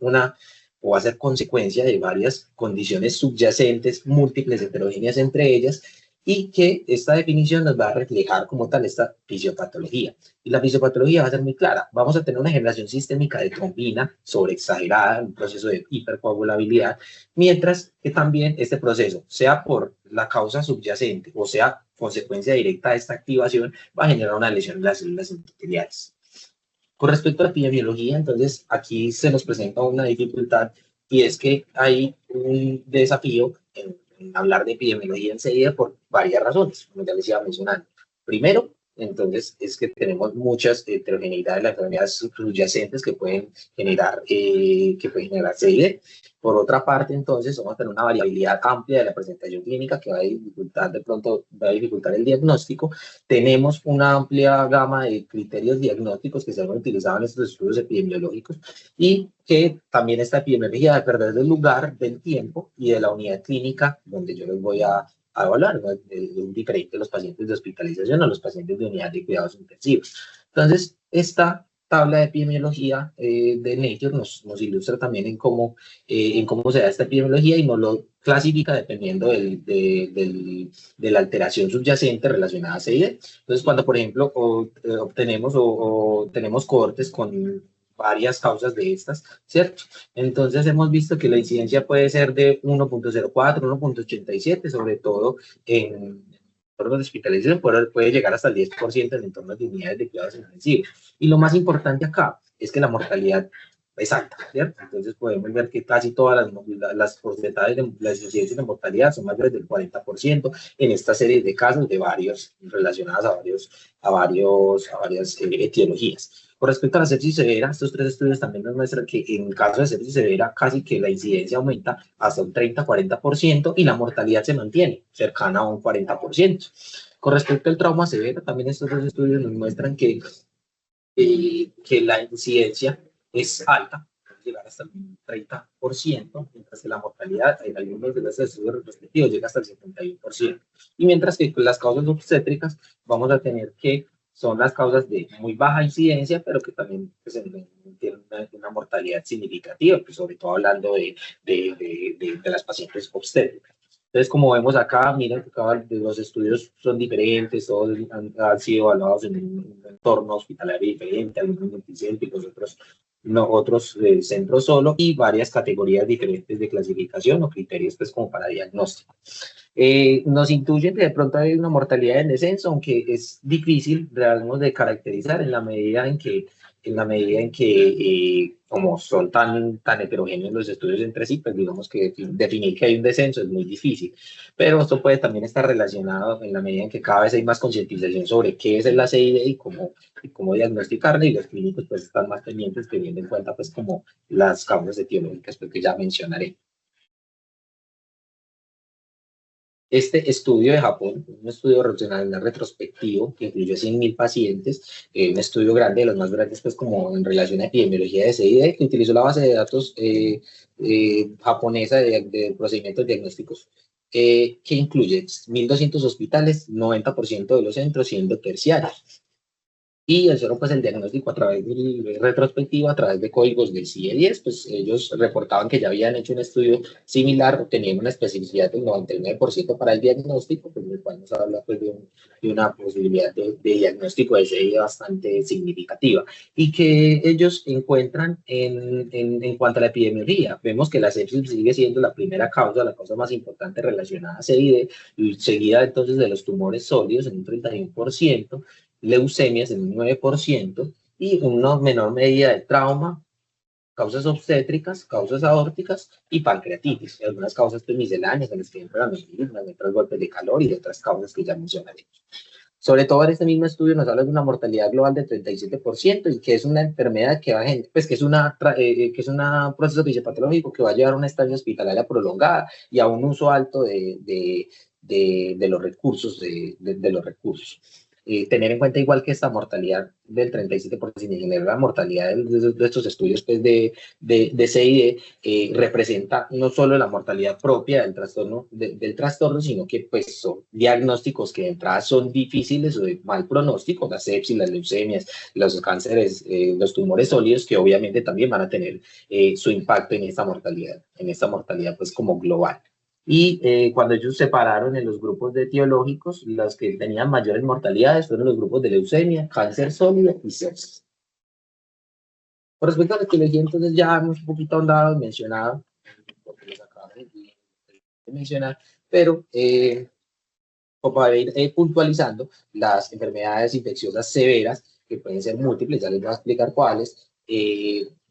una o va a ser consecuencia de varias condiciones subyacentes, múltiples, heterogéneas entre ellas, y que esta definición nos va a reflejar como tal esta fisiopatología. Y la fisiopatología va a ser muy clara. Vamos a tener una generación sistémica de trombina sobreexagerada, un proceso de hipercoagulabilidad, mientras que también este proceso, sea por la causa subyacente o sea consecuencia directa de esta activación, va a generar una lesión en las células endoteliales. Con respecto a la epidemiología, entonces aquí se nos presenta una dificultad y es que hay un desafío en hablar de epidemiología enseguida por varias razones, como ya les iba mencionando. Primero, entonces, es que tenemos muchas heterogeneidades, las enfermedades subyacentes que pueden generar CID. Por otra parte, entonces, vamos a tener una variabilidad amplia de la presentación clínica que va a dificultar de pronto, va a dificultar el diagnóstico. Tenemos una amplia gama de criterios diagnósticos que se han utilizado en estos estudios epidemiológicos y que también esta epidemiología va a perder del lugar, del tiempo y de la unidad clínica donde yo les voy a evaluar, ¿no? Es diferente los pacientes de hospitalización a los pacientes de unidad de cuidados intensivos. Entonces, esta tabla de epidemiología de Nature nos ilustra también en cómo se da esta epidemiología y nos lo clasifica dependiendo de la alteración subyacente relacionada a CID. Entonces, cuando, por ejemplo, obtenemos o tenemos cohortes con varias causas de estas, ¿cierto? Entonces hemos visto que la incidencia puede ser de 1.04, 1.87, sobre todo en entornos de hospitalización, puede llegar hasta el 10% en entornos de unidades de cuidados intensivos. Y lo más importante acá es que la mortalidad es alta, ¿cierto? Entonces podemos ver que casi todas las porcentajes de las incidencias de mortalidad son mayores del 40% en esta serie de casos de varios relacionados a varias etiologías. Con respecto a la sepsis severa, estos tres estudios también nos muestran que en caso de sepsis severa casi que la incidencia aumenta hasta un 30-40% y la mortalidad se mantiene cercana a un 40%. Con respecto al trauma severo, también estos dos estudios nos muestran que la incidencia es alta, puede llegar hasta el 30%, mientras que la mortalidad en algunos de los estudios retrospectivos llega hasta el 71%. Y mientras que con las causas obstétricas vamos a tener que son las causas de muy baja incidencia, pero que también pues, tienen una mortalidad significativa, pues, sobre todo hablando de las pacientes obstétricas. Entonces, como vemos acá, miren que los estudios son diferentes, todos han sido evaluados en un entorno hospitalario diferente, algunos multicéntricos, otros no, otros centros solo, y varias categorías diferentes de clasificación o criterios pues como para diagnóstico. Nos intuyen que de pronto hay una mortalidad en descenso, aunque es difícil realmente de caracterizar en la medida en que como son tan heterogéneos los estudios entre sí, pues digamos que definir que hay un descenso es muy difícil. Pero esto puede también estar relacionado en la medida en que cada vez hay más concientización sobre qué es el ACID y cómo diagnosticarlo, y los clínicos pues están más pendientes teniendo en cuenta pues como las causas etiológicas pues, que ya mencionaré. Este estudio de Japón, un estudio regional retrospectivo que incluyó 100.000 pacientes, un estudio grande, de los más grandes, pues como en relación a epidemiología de CID, que utilizó la base de datos japonesa de procedimientos diagnósticos, que incluye 1.200 hospitales, 90% de los centros siendo terciarios. Y hicieron pues el diagnóstico a través de retrospectiva, a través de códigos del CIE-10, pues ellos reportaban que ya habían hecho un estudio similar, tenían una especificidad del 99% para el diagnóstico, pues lo cual nos habla pues de una posibilidad de diagnóstico de CIE bastante significativa. Y que ellos encuentran en cuanto a la epidemiología, vemos que la sepsis sigue siendo la primera causa, la causa más importante relacionada a CID, seguida entonces de los tumores sólidos en un 31%, leucemias en un 9% y una menor medida de trauma, causas obstétricas, causas aórticas y pancreatitis, y algunas causas pues, misceláneas, en las que entran otros golpes de calor y otras causas que ya mencionaremos. Sobre todo en este mismo estudio nos habla de una mortalidad global de 37% y que es una enfermedad que va a pues que es un proceso fisiopatológico que va a llevar a una estancia hospitalaria prolongada y a un uso alto de los recursos. tener en cuenta igual que esta mortalidad del 37% y generar la mortalidad de estos estudios pues, de CID representa no solo la mortalidad propia del trastorno, del trastorno, sino que pues, son diagnósticos que de entrada son difíciles o de mal pronóstico, la sepsis, las leucemias, los cánceres, los tumores sólidos, que obviamente también van a tener su impacto en esta mortalidad pues como global. Y cuando ellos separaron en los grupos de etiológicos, los que tenían mayores mortalidades fueron los grupos de leucemia, cáncer sólido y sepsis. Con respecto a la etiología, entonces ya hemos un poquito ahondado y mencionado, porque les acabo de mencionar, pero como para ir puntualizando, las enfermedades infecciosas severas, que pueden ser múltiples, ya les voy a explicar cuáles,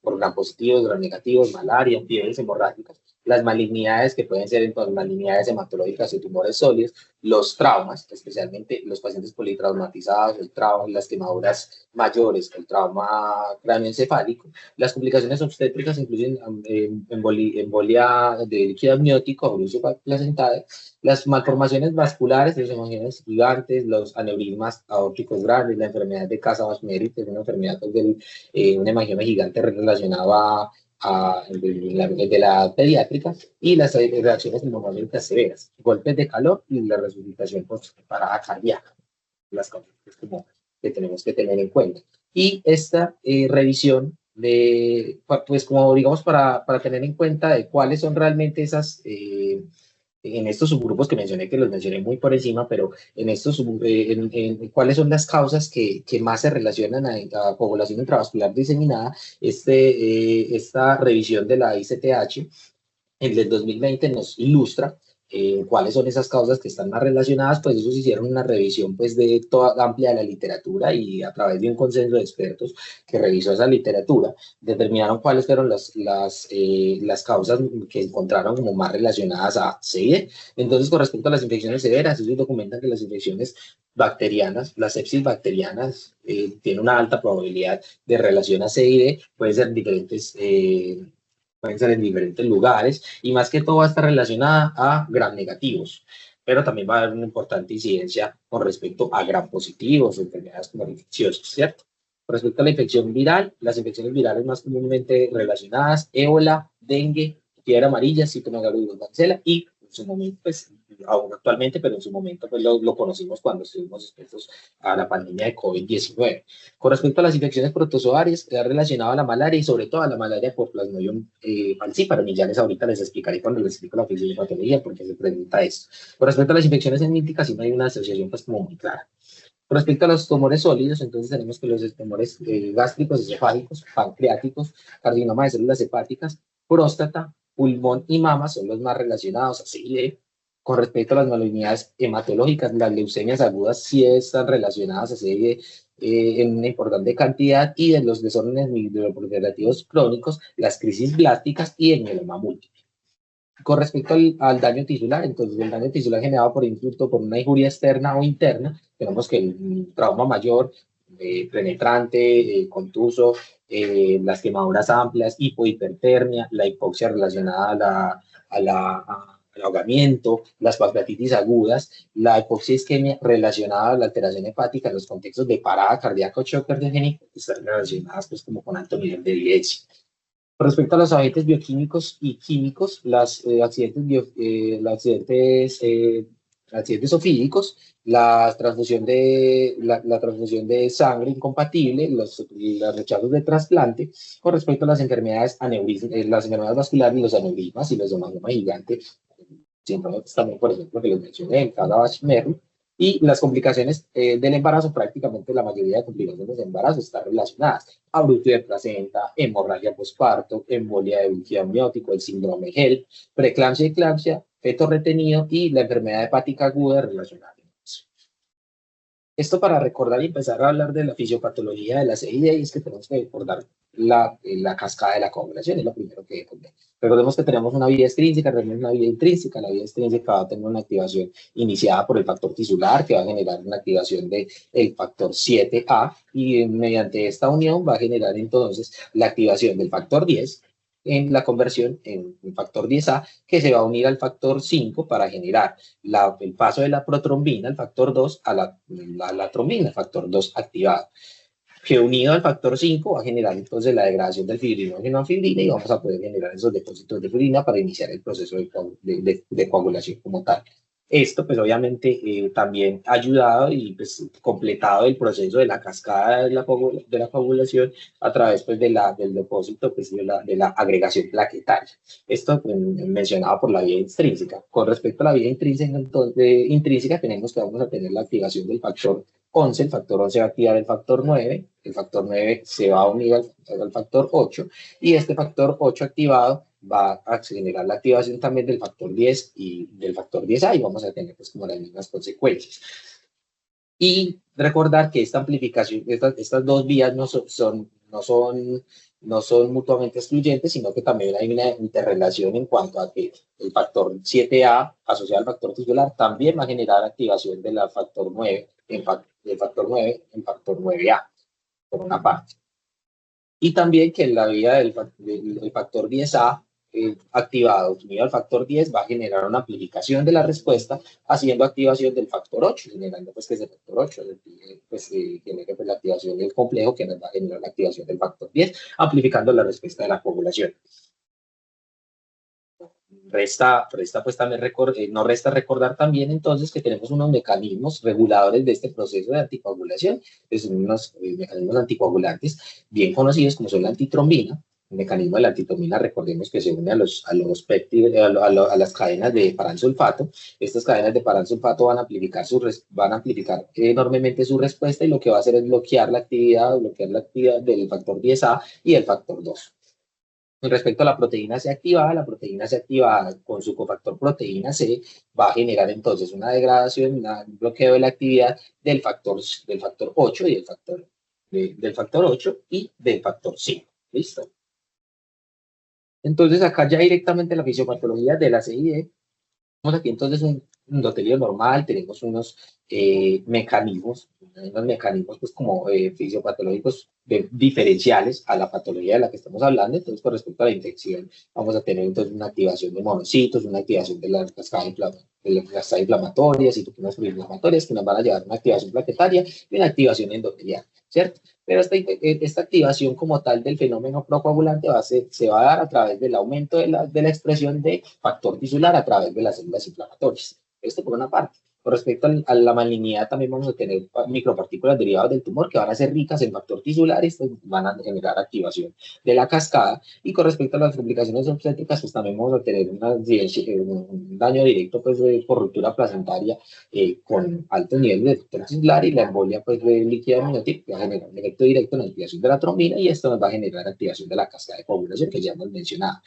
por gram positivos, gram negativos, malaria, fiebres hemorrágicas, las malignidades que pueden ser entonces malignidades hematológicas y tumores sólidos, los traumas, especialmente los pacientes politraumatizados, el trauma, las quemaduras mayores, el trauma cráneoencefálico, las complicaciones obstétricas incluyen embolia de líquido amniótico, abulcio placentario, las malformaciones vasculares, los hemangiomas gigantes, los aneurismas aórticos grandes, la enfermedad de Casa-Meritt, que es una enfermedad un hemangioma gigante relacionado de la edad pediátrica, y las reacciones neumonómicas severas, golpes de calor y la resucitación parada cardíaca, las cosas que tenemos que tener en cuenta. Y esta revisión pues como digamos para tener en cuenta de cuáles son realmente esas en estos subgrupos que mencioné, que los mencioné muy por encima, pero en estos, cuáles son las causas que más se relacionan a coagulación intravascular diseminada. Esta revisión de la ICTH en el 2020 nos ilustra cuáles son esas causas que están más relacionadas, pues ellos hicieron una revisión pues de toda amplia de la literatura y a través de un consenso de expertos que revisó esa literatura, determinaron cuáles fueron las causas que encontraron como más relacionadas a CID. Entonces, con respecto a las infecciones severas, ellos documentan que las infecciones bacterianas, las sepsis bacterianas, tienen una alta probabilidad de relación a CID, pueden ser pueden ser en diferentes lugares y más que todo va a estar relacionada a gram negativos, pero también va a haber una importante incidencia con respecto a gram positivos, enfermedades como infecciosas, ¿cierto? Con respecto a la infección viral, las infecciones virales más comúnmente relacionadas, ébola, dengue, fiebre amarilla, citomegalovirus, varicela y en su momento, pues, aún actualmente, pero en su momento pues, lo conocimos cuando estuvimos expuestos a la pandemia de COVID-19. Con respecto a las infecciones protozoarias, está relacionado a la malaria y sobre todo a la malaria por Plasmodium falciparum, y ya ahorita les explicaré cuando les explico la fisiopatología porque se pregunta esto. Con respecto a las infecciones endémicas, sí no hay una asociación pues como muy clara. Con respecto a los tumores sólidos, entonces tenemos que los tumores gástricos, esofágicos, pancreáticos, carcinoma de células hepáticas, próstata, pulmón y mama son los más relacionados a CID. Con respecto a las malignidades hematológicas, las leucemias agudas sí están relacionadas a CID en una importante cantidad, y de los desórdenes neurodegenerativos crónicos, las crisis blásticas y el mieloma múltiple. Con respecto al daño tisular, entonces el daño tisular generado por insulto, por una injuria externa o interna, tenemos que el trauma mayor, penetrante, contuso, las quemaduras amplias, hipohipertermia, la hipoxia relacionada al ahogamiento, las pancreatitis agudas, la hipoxia isquemia relacionada a la alteración hepática en los contextos de parada cardíaca o shock cardiogénico, están relacionadas pues como con alto nivel de evidencia. Respecto a los agentes bioquímicos y químicos, accidentes ofídicos, la transfusión de sangre incompatible, los rechazos de trasplante, con respecto a las enfermedades, las enfermedades vasculares, los aneurismas y los hemangiomas gigantes, siempre también, por ejemplo, que les mencioné, el Casa-Meritt, y las complicaciones del embarazo, prácticamente la mayoría de complicaciones de embarazo están relacionadas a abrupto de placenta, hemorragia posparto, embolia de líquido amniótico, el síndrome HELP, preeclampsia y eclampsia, feto retenido y la enfermedad hepática aguda relacionada. Esto para recordar y empezar a hablar de la fisiopatología de la CID, y es que tenemos que recordar la cascada de la coagulación, es lo primero que recordemos que tenemos una vía extrínseca, tenemos una vía intrínseca. La vía extrínseca va a tener una activación iniciada por el factor tisular, que va a generar una activación del factor 7A, y mediante esta unión va a generar entonces la activación del factor 10, en la conversión en un factor 10A que se va a unir al factor 5 para generar el paso de la protrombina, el factor 2, a la trombina, el factor 2 activado, que unido al factor 5 va a generar entonces la degradación del fibrinógeno a fibrina y vamos a poder generar esos depósitos de fibrina para iniciar el proceso de coagulación como tal. Esto pues obviamente también ha ayudado y pues completado el proceso de la cascada de la coagulación a través pues del depósito pues de la agregación plaquetaria. Esto pues, mencionado por la vía extrínseca. Con respecto a la vía intrínseca, entonces, intrínseca tenemos que vamos a tener la activación del factor 11, el factor 11 va a activar el factor 9, el factor 9 se va a unir al factor 8 y este factor 8 activado va a generar la activación también del factor 10 y del factor 10A y vamos a tener pues como las mismas consecuencias. Y recordar que esta amplificación, estas dos vías no son mutuamente excluyentes, sino que también hay una interrelación en cuanto a que el factor 7A asociado al factor tisular también va a generar activación del factor 9 del factor 9 en factor 9A, por una parte. Y también que en la vía del factor 10A activado unido al factor 10 va a generar una amplificación de la respuesta haciendo activación del factor 8, generando pues que ese factor 8 pues, genere pues, la activación del complejo que nos va a generar la activación del factor 10, amplificando la respuesta de la coagulación. Resta pues también no resta recordar también entonces que tenemos unos mecanismos reguladores de este proceso de anticoagulación, que son unos mecanismos anticoagulantes bien conocidos como son la antitrombina. El mecanismo de la antitrombina, recordemos que se une a las cadenas de paransulfato. Estas cadenas de paransulfato van a amplificar enormemente su respuesta y lo que va a hacer es bloquear la actividad del factor 10A y el factor 2. Con respecto a la proteína C activada con su cofactor proteína C va a generar entonces una degradación, un bloqueo de la actividad del factor 8 y del factor 8 y del factor 5. ¿Listo? Entonces acá ya directamente la fisiopatología de la CID. Tenemos aquí entonces un endotelio normal, tenemos unos mecanismos pues como fisiopatológicos diferenciales a la patología de la que estamos hablando. Entonces con respecto a la infección vamos a tener entonces una activación de monocitos, una activación de las cascadas inflamatorias, citoquinas inflamatorias que nos van a llevar a una activación plaquetaria y una activación endotelial, ¿cierto? Pero esta activación como tal del fenómeno procoagulante se va a dar a través del aumento de la expresión de factor tisular a través de las células inflamatorias. Esto por una parte. Con respecto a la malignidad, también vamos a tener micropartículas derivadas del tumor que van a ser ricas en factor tisular y van a generar activación de la cascada. Y con respecto a las complicaciones obstétricas, pues también vamos a tener un daño directo pues, por ruptura placentaria con altos niveles de factor tisular y la embolia pues, de líquida amniótica que va a generar un efecto directo en la activación de la trombina y esto nos va a generar activación de la cascada de coagulación que ya hemos mencionado.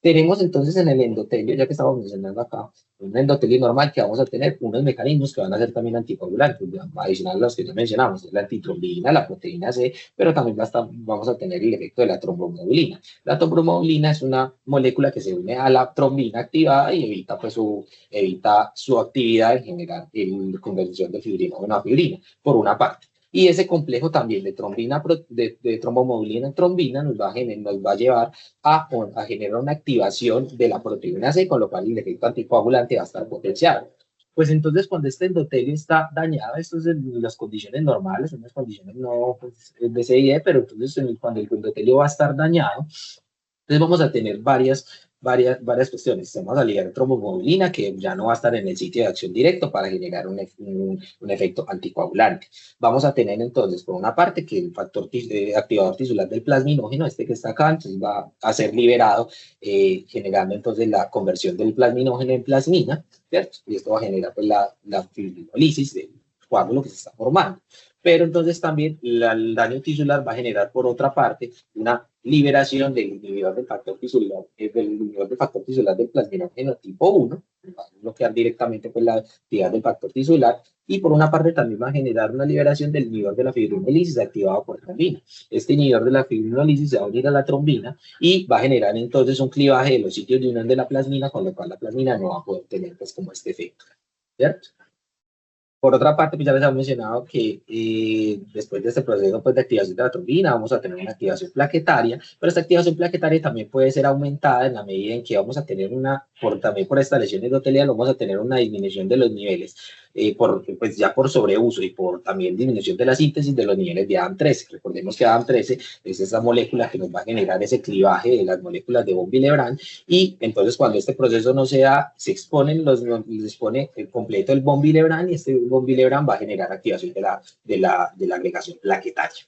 Tenemos entonces en el endotelio, ya que estamos mencionando acá, un endotelio normal que vamos a tener unos mecanismos que van a ser también anticoagulantes, adicional a los que ya mencionamos, la antitrombina, la proteína C, pero también vamos a tener el efecto de la trombomoblina. La trombomoblina es una molécula que se une a la trombina activada y evita su actividad en generar la conversión de fibrinógeno a fibrina, por una parte. Y ese complejo también de trombomoblina en trombina nos va a llevar a generar una activación de la proteína C, con lo cual el efecto anticoagulante va a estar potenciado. Pues entonces cuando este endotelio está dañado, esto es en las condiciones normales, son las condiciones no pues, de CIE, pero entonces cuando el endotelio va a estar dañado, entonces vamos a tener varias cuestiones. Vamos a ligar trombomoblina que ya no va a estar en el sitio de acción directo para generar un efecto anticoagulante. Vamos a tener entonces, por una parte, que el factor activador tisular del plasminógeno, este que está acá, entonces va a ser liberado, generando entonces la conversión del plasminógeno en plasmina, ¿cierto? Y esto va a generar pues, la fibrinólisis del coágulo que se está formando. Pero entonces también el daño tisular va a generar, por otra parte, una liberación del inhibidor del factor tisular, del plasminógeno tipo 1, va a bloquear directamente pues, la actividad del factor tisular, y por una parte también va a generar una liberación del inhibidor de la fibrinólisis activado por trombina. Este inhibidor de la fibrinólisis se va a unir a la trombina y va a generar entonces un clivaje de los sitios de unión de la plasmina, con lo cual la plasmina no va a poder tener pues como este efecto, ¿cierto? Por otra parte, pues ya les había mencionado que después de este proceso pues, de activación de la trombina vamos a tener una activación plaquetaria, pero esta activación plaquetaria también puede ser aumentada en la medida en que vamos a tener también por esta lesión endotelial, vamos a tener una disminución de los niveles, pues ya por sobreuso y por también disminución de la síntesis de los niveles de ADAM13. Recordemos que ADAM13 es esa molécula que nos va a generar ese clivaje de las moléculas de von Willebrand y entonces cuando este proceso no se da, se expone el completo el von Willebrand y este von Willebrand va a generar activación de la agregación plaquetaria.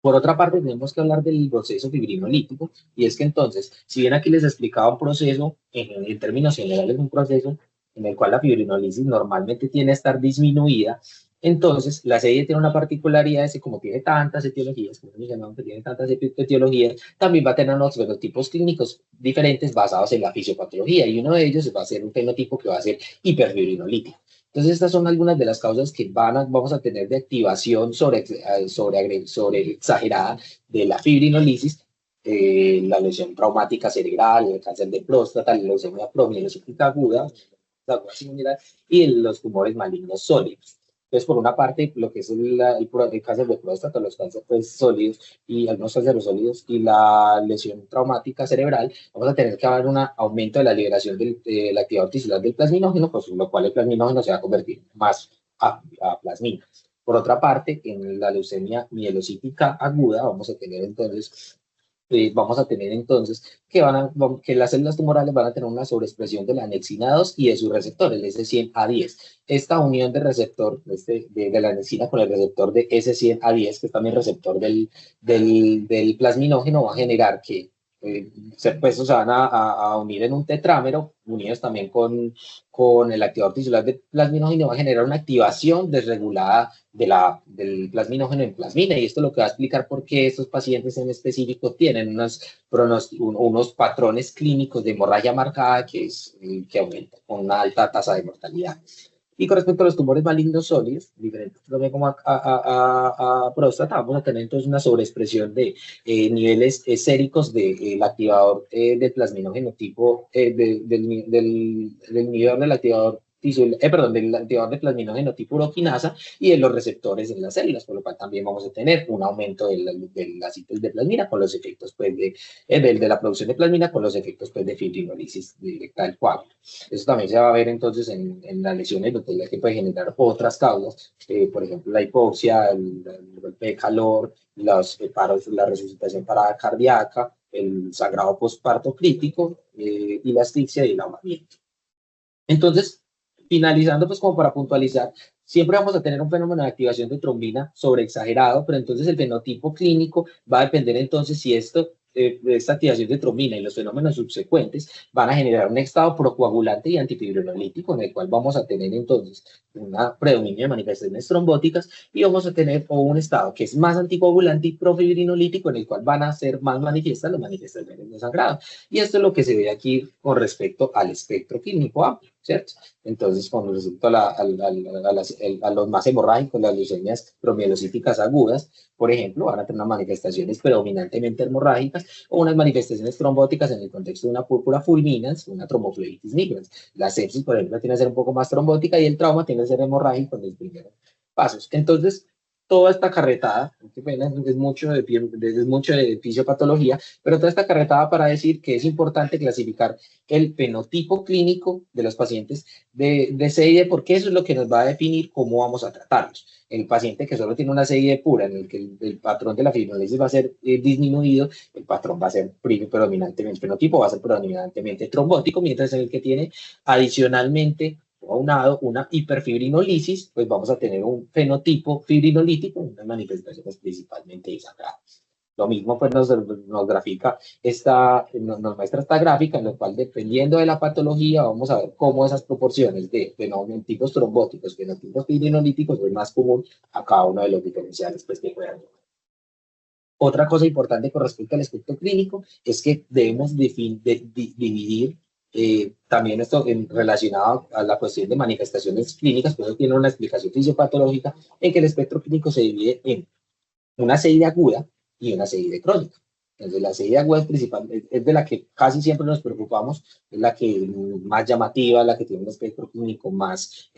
Por otra parte, tenemos que hablar del proceso fibrinolítico, y es que entonces, si bien aquí les explicaba un proceso, en términos generales, un proceso en el cual la fibrinolisis normalmente tiene que estar disminuida, entonces la serie tiene una particularidad, es que como tiene tantas etiologías, como mencionamos que tiene tantas etiologías, también va a tener unos fenotipos clínicos diferentes basados en la fisiopatología, y uno de ellos va a ser un fenotipo que va a ser hiperfibrinolítico. Entonces, estas son algunas de las causas que vamos a tener de activación sobre exagerada de la fibrinolisis, la lesión traumática cerebral, el cáncer de próstata, la leucemia promielocítica aguda, y los tumores malignos sólidos. Entonces, por una parte, lo que es el cáncer de próstata, los cánceres pues, sólidos y algunos cánceres sólidos y la lesión traumática cerebral, vamos a tener que haber un aumento de la liberación del activador tisular del plasminógeno, pues, lo cual el plasminógeno se va a convertir más a plasmina. Por otra parte, en la leucemia mielocítica aguda vamos a tener entonces que las células tumorales van a tener una sobreexpresión de la anexina 2 y de sus receptores, el S100A10. Esta unión de receptor de la anexina con el receptor de S100A10, que es también receptor del plasminógeno, va a generar que pues, se van a unir en un tetrámero, unidos también con el activador tisular del plasminógeno, va a generar una activación desregulada del plasminógeno en plasmina, y esto lo que va a explicar por qué estos pacientes en específico tienen unos patrones clínicos de hemorragia marcada que aumentan con una alta tasa de mortalidad. Y con respecto a los tumores malignos sólidos, diferentes también como a próstata, vamos a tener entonces una sobreexpresión de niveles séricos del activador del plasminógeno tipo, del inhibidor del activador del activador de plasminógeno tipo uroquinasa y de los receptores en las células, por lo cual también vamos a tener un aumento de la síntesis de plasmina con los efectos pues, de la producción de plasmina con los efectos pues, de fibrinolisis directa del coágulo. Eso también se va a ver entonces en las lesiones endoteliales que puede generar otras causas, por ejemplo la hipoxia, el golpe de calor, los paros, la resucitación parada cardíaca, el sangrado postparto crítico y la asfixia y el ahogamiento. Entonces, finalizando, pues como para puntualizar, siempre vamos a tener un fenómeno de activación de trombina sobreexagerado, pero entonces el fenotipo clínico va a depender entonces si esta activación de trombina y los fenómenos subsecuentes van a generar un estado procoagulante y antifibrinolítico en el cual vamos a tener entonces una predominio de manifestaciones trombóticas y vamos a tener un estado que es más anticoagulante y profibrinolítico en el cual van a ser más manifiestas las manifestaciones de sangrado. Y esto es lo que se ve aquí con respecto al espectro clínico amplio, ¿cierto? Entonces, con respecto a los más hemorrágicos, las leucemias promielocíticas agudas, por ejemplo, van a tener unas manifestaciones predominantemente hemorrágicas o unas manifestaciones trombóticas en el contexto de una púrpura fulminans, una tromboflebitis nigrans. La sepsis, por ejemplo, tiene que ser un poco más trombótica y el trauma tiene que ser hemorrágico en los primeros pasos. Entonces, toda esta carretada, es mucho de fisiopatología, pero toda esta carretada para decir que es importante clasificar el fenotipo clínico de los pacientes de CID, porque eso es lo que nos va a definir cómo vamos a tratarlos. El paciente que solo tiene una CID pura, en el que el patrón de la fibrinolisis va a ser disminuido, el patrón va a ser predominantemente, el fenotipo va a ser predominantemente trombótico, mientras en el que tiene adicionalmente aunado una hiperfibrinolisis, pues vamos a tener un fenotipo fibrinolítico, unas manifestaciones principalmente desagradables. Lo mismo pues nos grafica nos muestra esta gráfica en la cual dependiendo de la patología vamos a ver cómo esas proporciones de fenotipos trombóticos, fenotipos fibrinolíticos es más común a cada uno de los diferenciales pues, que puedan llevar. Otra cosa importante con respecto al aspecto clínico es que debemos dividir también esto relacionado a la cuestión de manifestaciones clínicas, pues eso tiene una explicación fisiopatológica en que el espectro clínico se divide en una CID aguda y una CID crónica. Entonces, la serie aguda es principal, es de la que casi siempre nos preocupamos, es la que más llamativa, la que tiene un espectro clínico más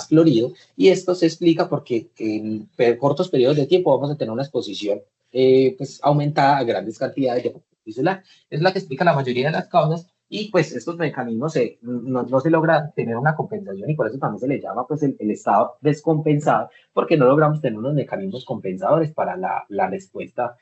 florido, y esto se explica porque en cortos periodos de tiempo vamos a tener una exposición pues, aumentada a grandes cantidades de factor tisular. Es la que explica la mayoría de las causas, y pues estos mecanismos no se logra tener una compensación, y por eso también se le llama pues el estado descompensado, porque no logramos tener unos mecanismos compensadores para la respuesta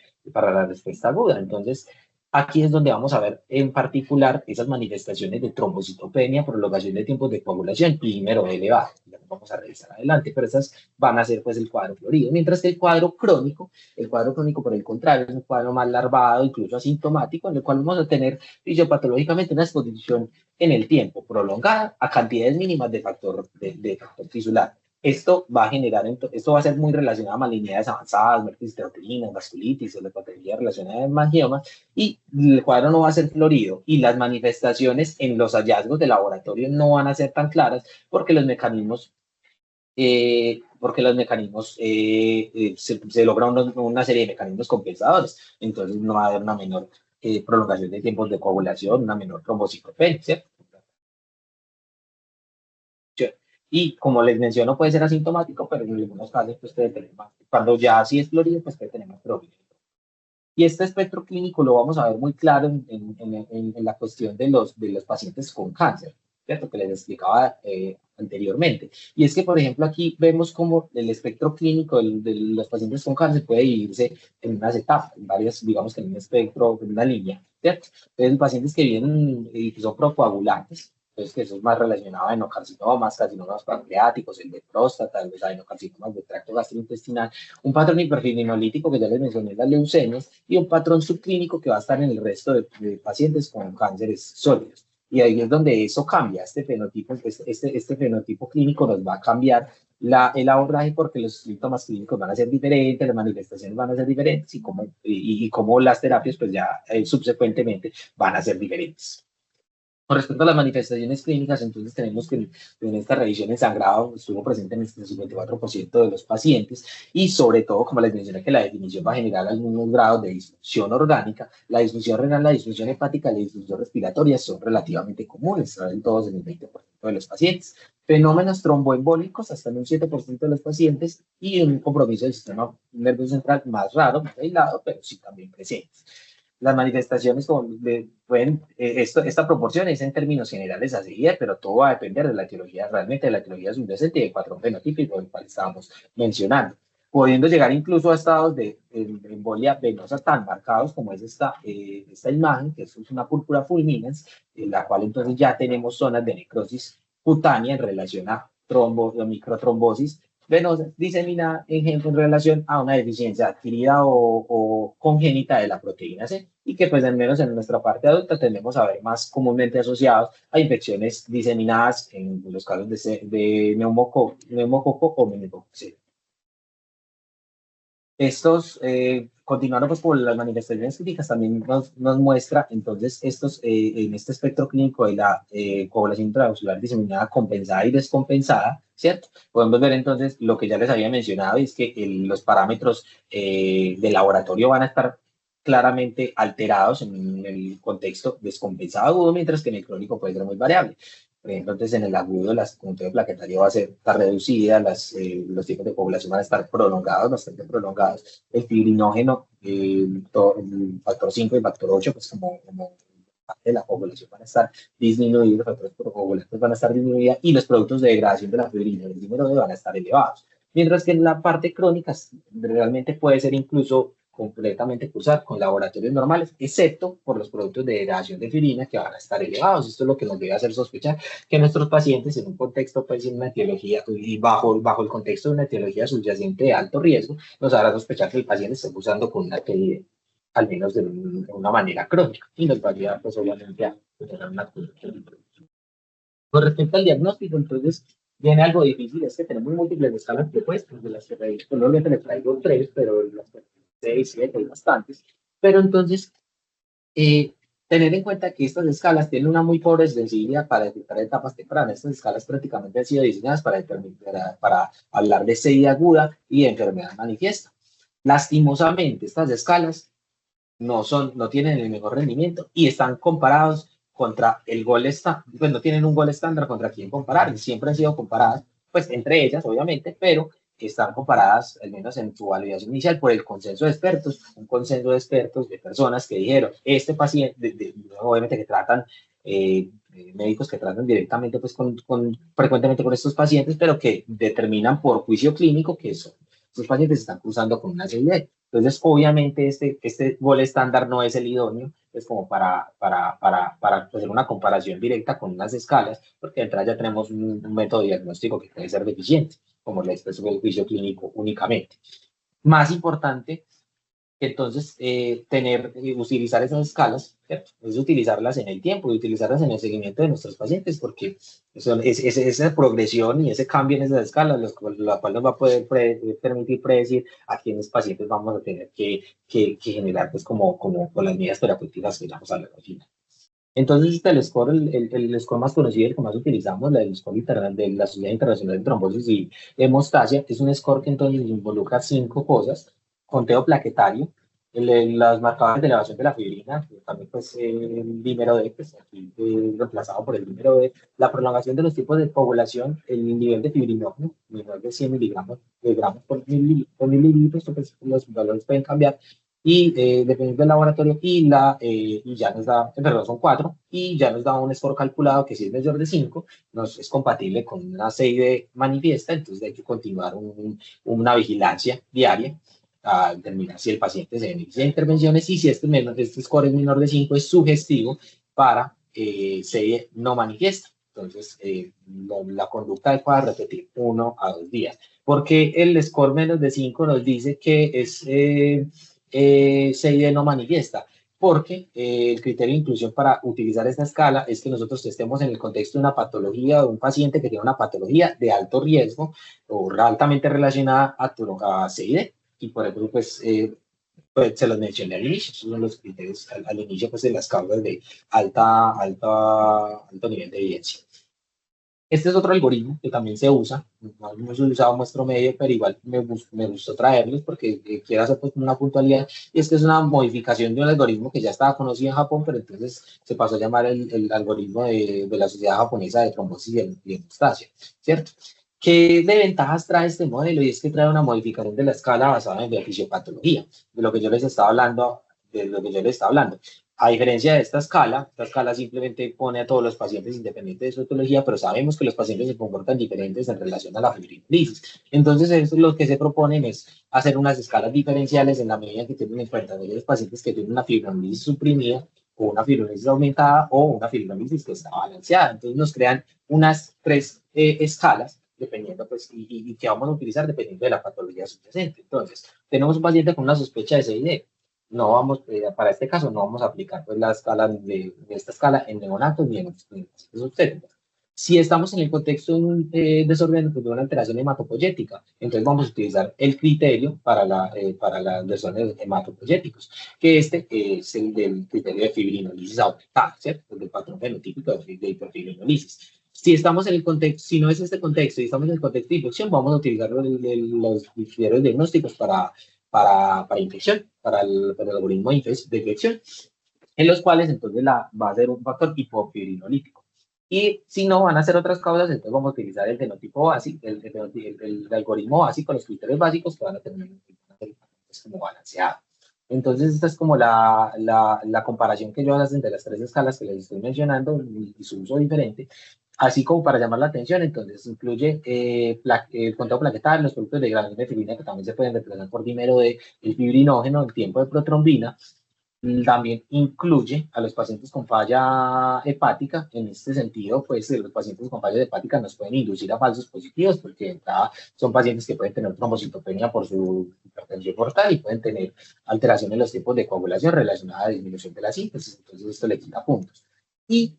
aguda. Entonces, aquí es donde vamos a ver en particular esas manifestaciones de trombocitopenia, prolongación de tiempos de coagulación y número elevado. Ya lo vamos a revisar adelante, pero esas van a ser pues el cuadro florido. Mientras que el cuadro crónico por el contrario, es un cuadro más larvado, incluso asintomático, en el cual vamos a tener fisiopatológicamente una exposición en el tiempo prolongada a cantidades mínimas de factor tisular. Esto va a generar, esto va a ser muy relacionado a malignidades avanzadas, muertes intrauterinas, vasculitis, patología relacionada a hemangiomas, y el cuadro no va a ser florido, y las manifestaciones en los hallazgos de laboratorio no van a ser tan claras porque se logra una serie de mecanismos compensadores. Entonces no va a haber una menor prolongación de tiempos de coagulación, una menor trombocitopenia, ¿cierto? Y como les menciono, puede ser asintomático, pero en algunos casos pues, puede tener más. Cuando ya sí es florido, pues puede tener más probabilidad. Y este espectro clínico lo vamos a ver muy claro en la cuestión de los pacientes con cáncer, ¿cierto? Que les explicaba anteriormente. Y es que, por ejemplo, aquí vemos cómo el espectro clínico de los pacientes con cáncer puede dividirse en unas etapas, en varias, digamos que en un espectro, en una línea, ¿cierto? Entonces, pacientes que vienen y que son procoagulantes, entonces que eso es más relacionado a enocarcinomas, carcinomas pancreáticos, el de próstata, los adenocarcinomas del tracto gastrointestinal, un patrón hiperfilinolítico que ya les mencioné, las leucemias, y un patrón subclínico que va a estar en el resto de pacientes con cánceres sólidos. Y ahí es donde eso cambia, este fenotipo, este fenotipo clínico nos va a cambiar el abordaje porque los síntomas clínicos van a ser diferentes, las manifestaciones van a ser diferentes y como las terapias pues ya subsecuentemente van a ser diferentes. Con respecto a las manifestaciones clínicas, entonces tenemos que en esta revisión el sangrado estuvo presente en el 54% de los pacientes, y sobre todo, como les mencioné, que la definición va a generar algunos grados de disfunción orgánica. La disfunción renal, la disfunción hepática, la disfunción respiratoria son relativamente comunes, salen todos en el 20% de los pacientes. Fenómenos tromboembólicos hasta en un 7% de los pacientes, y un compromiso del sistema nervioso central más raro, más aislado, pero sí también presente. Las manifestaciones esta proporción es en términos generales a seguir, pero todo va a depender de la etiología, realmente de la etiología subyacente y del patrón fenotípico del cual estábamos mencionando, pudiendo llegar incluso a estados de embolia venosa tan marcados como es esta imagen, que es una púrpura fulminans, en la cual entonces ya tenemos zonas de necrosis cutánea en relación a microtrombosis venosa diseminada en relación a una deficiencia adquirida o congénita de la proteína C, y que pues al menos en nuestra parte adulta tendemos a ver más comúnmente asociados a infecciones diseminadas en los casos de neumococo o meningococcus. Continuando pues por las manifestaciones clínicas, también nos muestra entonces en este espectro clínico de la coagulación intravascular diseminada compensada y descompensada, ¿cierto? Podemos ver entonces lo que ya les había mencionado, y es que los parámetros de laboratorio van a estar claramente alterados en el contexto descompensado agudo, mientras que en el crónico puede ser muy variable. Por ejemplo, entonces en el agudo la conjuntiva plaquetaria va a estar reducida, los tiempos de población van a estar prolongados, bastante prolongados. El fibrinógeno, el factor 5 y el factor 8, pues como parte de la población van a estar disminuidos, los factores procoagulantes van a estar disminuidos, y los productos de degradación de la fibrina y el número de van a estar elevados. Mientras que en la parte crónica realmente puede ser incluso completamente cursar con laboratorios normales, excepto por los productos de degradación de fibrina que van a estar elevados. Esto es lo que nos debe hacer sospechar que nuestros pacientes en un contexto, pues en una etiología y bajo el contexto de una etiología subyacente de alto riesgo, nos hará sospechar que el paciente está usando con una PID, al menos de una manera crónica, y nos va a ayudar pues obviamente a tener una conducción. Con respecto al diagnóstico, entonces, viene algo difícil, es que tenemos múltiples escalas propuestas, de las que normalmente les traigo tres, pero las 6, 7, hay bastantes. Pero entonces, eh, tener en cuenta que estas escalas tienen una muy pobre sensibilidad para detectar etapas tempranas. Estas escalas prácticamente han sido diseñadas para hablar de sedia aguda y de enfermedad manifiesta. Lastimosamente, estas escalas no tienen el mejor rendimiento y están comparados contra el gol estándar, pues no tienen un gol estándar contra quién comparar, siempre han sido comparadas, pues entre ellas, obviamente, pero están comparadas, al menos en su validación inicial, por el consenso de expertos, un consenso de expertos, de personas que dijeron, este paciente, obviamente que tratan, médicos que tratan directamente, pues frecuentemente con estos pacientes, pero que determinan por juicio clínico que estos pacientes están cruzando con una CID. Entonces, obviamente, este gol estándar no es el idóneo, es como para hacer una comparación directa con unas escalas, porque de entrada ya tenemos un método diagnóstico que puede ser deficiente, como el expreso del juicio clínico únicamente. Más importante, entonces, utilizar esas escalas, ¿cierto? Es utilizarlas en el tiempo y utilizarlas en el seguimiento de nuestros pacientes, porque esa progresión y ese cambio en esas escalas, la cual nos va a poder permitir predecir a quiénes pacientes vamos a tener que generar, pues, como con las medidas terapéuticas que vamos a hablar al final. Entonces, el score, el score más conocido, el que más utilizamos, el score de la Sociedad Internacional de Trombosis y Hemostasia, es un score que entonces involucra 5 cosas: conteo plaquetario, los marcadores de elevación de la fibrina, también pues el dímero D, pues aquí reemplazado por el dímero D, la prolongación de los tipos de coagulación, el nivel de fibrinógeno, menor de 100 miligramos de gramos por mililitros, pues los valores pueden cambiar, y dependiendo del laboratorio, y ya nos da, perdón, son 4, y ya nos da un score calculado que si es mayor de 5, es compatible con una CID manifiesta, entonces hay que continuar una vigilancia diaria a determinar si el paciente se beneficia de intervenciones, y si este score es menor de 5, es sugestivo para CID no manifiesta. Entonces, la conducta adecuada es repetir 1 a 2 días. Porque el score menos de 5 nos dice que es CID no manifiesta, porque el criterio de inclusión para utilizar esta escala es que nosotros estemos en el contexto de una patología, de un paciente que tiene una patología de alto riesgo o altamente relacionada a CID, y por ejemplo, pues se los mencioné al inicio, esos son los criterios al inicio, pues, de las causas de alto nivel de evidencia. Este es otro algoritmo que también se usa, no hemos usado nuestro medio, pero igual me gustó traerlos porque quiero hacer, pues, una puntualidad, y es que es una modificación de un algoritmo que ya estaba conocido en Japón, pero entonces se pasó a llamar el algoritmo de la Sociedad Japonesa de Trombosis y Hemostasia, ¿cierto? ¿Qué de ventajas trae este modelo? Y es que trae una modificación de la escala basada en la fisiopatología, de lo que yo les estaba hablando, A diferencia de esta escala simplemente pone a todos los pacientes independientes de su etiología, pero sabemos que los pacientes se comportan diferentes en relación a la fibrinolisis. Entonces, eso, lo que se proponen es hacer unas escalas diferenciales en la medida que tienen en cuenta los pacientes que tienen una fibrinolisis suprimida, o una fibrinolisis aumentada, o una fibrinolisis que está balanceada. Entonces, nos crean unas 3 escalas, dependiendo, pues, y que vamos a utilizar dependiendo de la patología subyacente. Entonces, tenemos un paciente con una sospecha de CID. No vamos, para este caso, no vamos a aplicar, pues, la escala de esta escala en neonatos ni en pacientes obstétricos. Si estamos en el contexto de un desorden, de una alteración hematopoyética, entonces vamos a utilizar el criterio para las desórdenes hematopoyéticos, que es el del criterio de fibrinolisis aumentada, ¿cierto? El del patrón fenotípico de hiperfibrinolisis. Si estamos en el contexto, si no es este contexto y estamos en el contexto de infección, vamos a utilizar los criterios diagnósticos para infección, para el algoritmo de infección, en los cuales entonces va a ser un factor hipofibrinolítico. Y si no van a ser otras causas, entonces vamos a utilizar el fenotipo básico, el algoritmo básico, los criterios básicos que van a tener como balanceado. Entonces, esta es como la comparación que yo hago entre las 3 escalas que les estoy mencionando y su uso diferente. Así como para llamar la atención, entonces incluye el conteo plaquetario, los productos de grano de fibrina que también se pueden reemplazar por dímero de el fibrinógeno, el tiempo de protrombina. También incluye a los pacientes con falla hepática. En este sentido, pues, los pacientes con falla hepática nos pueden inducir a falsos positivos, porque son pacientes que pueden tener trombocitopenia por su hipertensión portal y pueden tener alteración en los tiempos de coagulación relacionada a la disminución de la síntesis. Entonces, esto le quita puntos. Y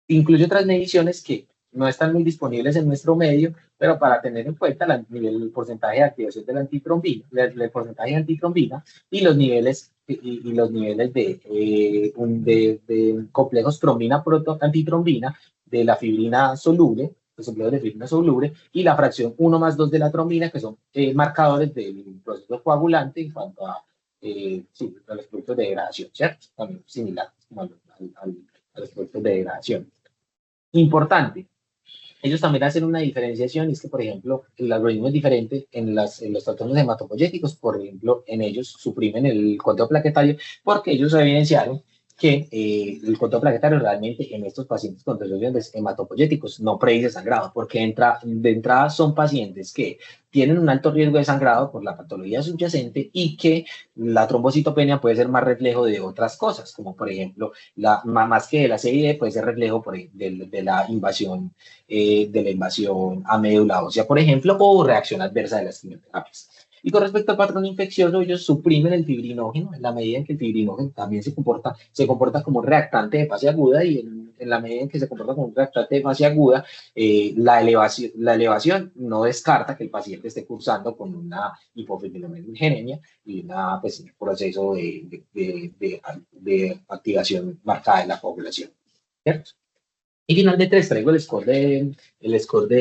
incluye otras mediciones que no están muy disponibles en nuestro medio, pero para tener en cuenta el porcentaje de activación de la antitrombina, el porcentaje de antitrombina, y los niveles de complejos trombina-antitrombina de la fibrina soluble, los complejos de fibrina soluble, y la fracción 1 más 2 de la trombina, que son marcadores del proceso coagulante en cuanto sí, a los productos de degradación, ¿cierto? También similar como a los productos de degradación. Importante, ellos también hacen una diferenciación, y es que, por ejemplo, el algoritmo es diferente en los trastornos hematopoyéticos. Por ejemplo, en ellos suprimen el conteo plaquetario porque ellos evidenciaron que el conteo plaquetario realmente en estos pacientes con desórdenes hematopoyéticos no predice sangrado, porque de entrada son pacientes que tienen un alto riesgo de sangrado por la patología subyacente y que la trombocitopenia puede ser más reflejo de otras cosas, como por ejemplo, más que de la CID, puede ser reflejo de la invasión a médula ósea, por ejemplo, o reacción adversa de las quimioterapias. Y con respecto al patrón infeccioso, ellos suprimen el fibrinógeno en la medida en que el fibrinógeno también se comporta como un reactante de fase aguda, y en la medida en que se comporta como un reactante de fase aguda, la elevación no descarta que el paciente esté cursando con una hipofibrilomeningemia y pues, un proceso de activación marcada en la población, ¿cierto? Y finalmente les traigo el score de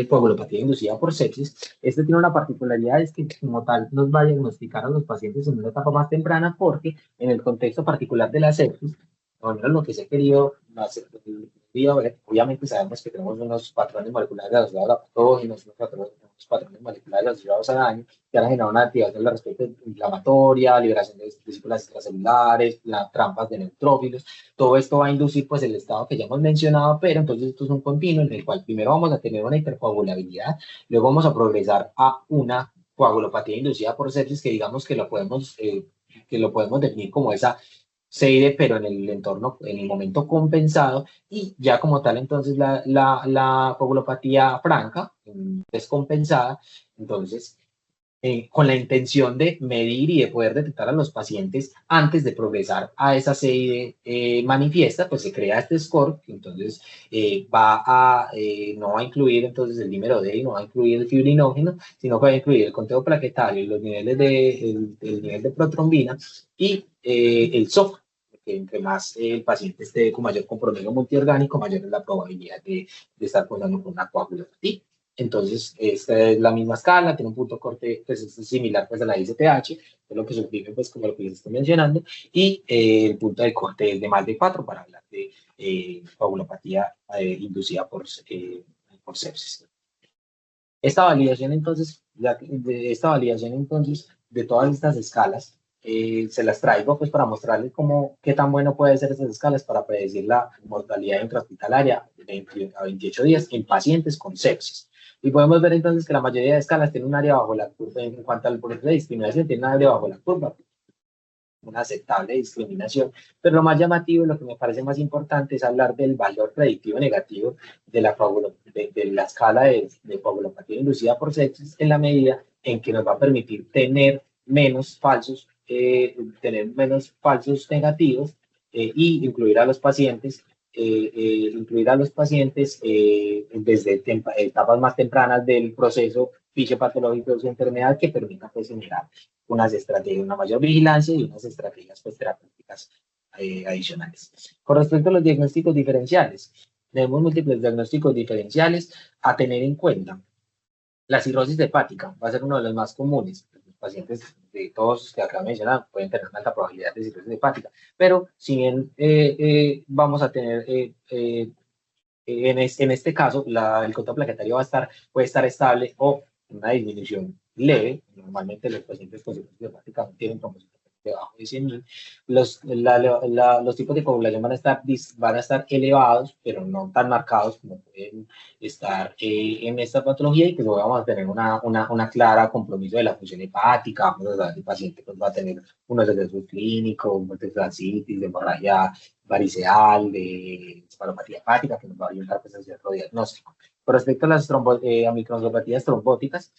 coagulopatía inducida por sepsis. Este tiene una particularidad, es que como tal nos va a diagnosticar a los pacientes en una etapa más temprana, porque en el contexto particular de la sepsis, bueno, lo que se ha querido hacer, obviamente sabemos que tenemos unos patrones moleculares asociados a patógenos, unos patrones moleculares asociados a daño, que han generado una activación de la respuesta inflamatoria, liberación de vesículas extracelulares, trampas de neutrófilos. Todo esto va a inducir pues el estado que ya hemos mencionado, pero entonces esto es un continuo en el cual primero vamos a tener una hipercoagulabilidad, luego vamos a progresar a una coagulopatía inducida por sepsis, que digamos que lo podemos definir como esa CID, pero en el entorno, en el momento compensado, y ya como tal entonces la coagulopatía franca, descompensada, entonces con la intención de medir y de poder detectar a los pacientes antes de progresar a esa CID manifiesta, pues se crea este score, que entonces no va a incluir entonces el dímero D y no va a incluir el fibrinógeno, sino que va a incluir el conteo plaquetario y los niveles el nivel de protrombina y el SOFA. Que entre más el paciente esté con mayor compromiso multiorgánico, mayor es la probabilidad de estar contando con una coagulopatía. Entonces, esta es la misma escala, tiene un punto corte, pues es similar pues a la ICTH, es lo que suprime pues como lo que les estoy mencionando, y el punto de corte es de más de 4 para hablar de coagulopatía inducida por sepsis. Esta validación entonces de todas estas escalas, se las traigo pues para mostrarles qué tan bueno puede ser estas escalas para predecir la mortalidad intrahospitalaria de 20 a 28 días en pacientes con sepsis. Y podemos ver entonces que la mayoría de escalas tienen un área bajo la curva, en cuanto al proceso de discriminación, tiene un área bajo la curva, una aceptable discriminación, pero lo más llamativo y lo que me parece más importante es hablar del valor predictivo negativo de la escala de coagulopatía inducida por sepsis, en la medida en que nos va a permitir tener menos falsos negativos, y incluir a los pacientes desde etapas más tempranas del proceso fisiopatológico de su enfermedad, que permita pues generar unas estrategias, una mayor vigilancia y unas estrategias pues, terapéuticas adicionales. Con respecto a los diagnósticos diferenciales, tenemos múltiples diagnósticos diferenciales a tener en cuenta. La cirrosis hepática va a ser uno de los más comunes. Los pacientes de todos los que acabo de mencionar pueden tener una alta probabilidad de cirrosis hepática, pero si bien vamos a tener en este caso, el conteo plaquetario puede estar estable o una disminución leve. Normalmente los pacientes con cirrosis hepática no tienen trombocitos debajo de 100.000. Los tipos de coagulación van a estar elevados, pero no tan marcados como pueden estar en esta patología, y que luego vamos a tener una clara compromiso de la función hepática. Vamos a ver que el paciente pues, va a tener unos excesos clínicos, multifaccitis, de hemorragia variceal, de encefalopatía hepática, que nos va a ayudar pues, a hacer otro diagnóstico. Con respecto a las microangiopatías trombóticas,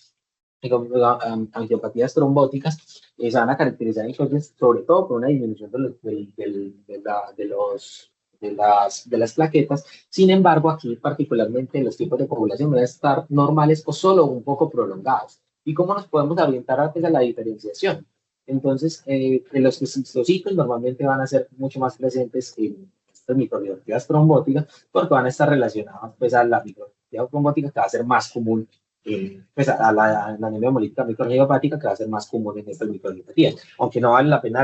angiopatías trombóticas se van a caracterizar entonces sobre todo por una disminución de las plaquetas. Sin embargo, aquí particularmente los tipos de coagulación van a estar normales o solo un poco prolongados. ¿Y cómo nos podemos orientar a la diferenciación? Entonces, los cistocitos normalmente van a ser mucho más presentes en estas microangiopatías trombóticas, porque van a estar relacionadas pues, a la microangiopatías trombótica, que va a ser más común pues a la anemia hemolítica microangiopática, que va a ser más común en estas microangiopatías. Aunque no vale la pena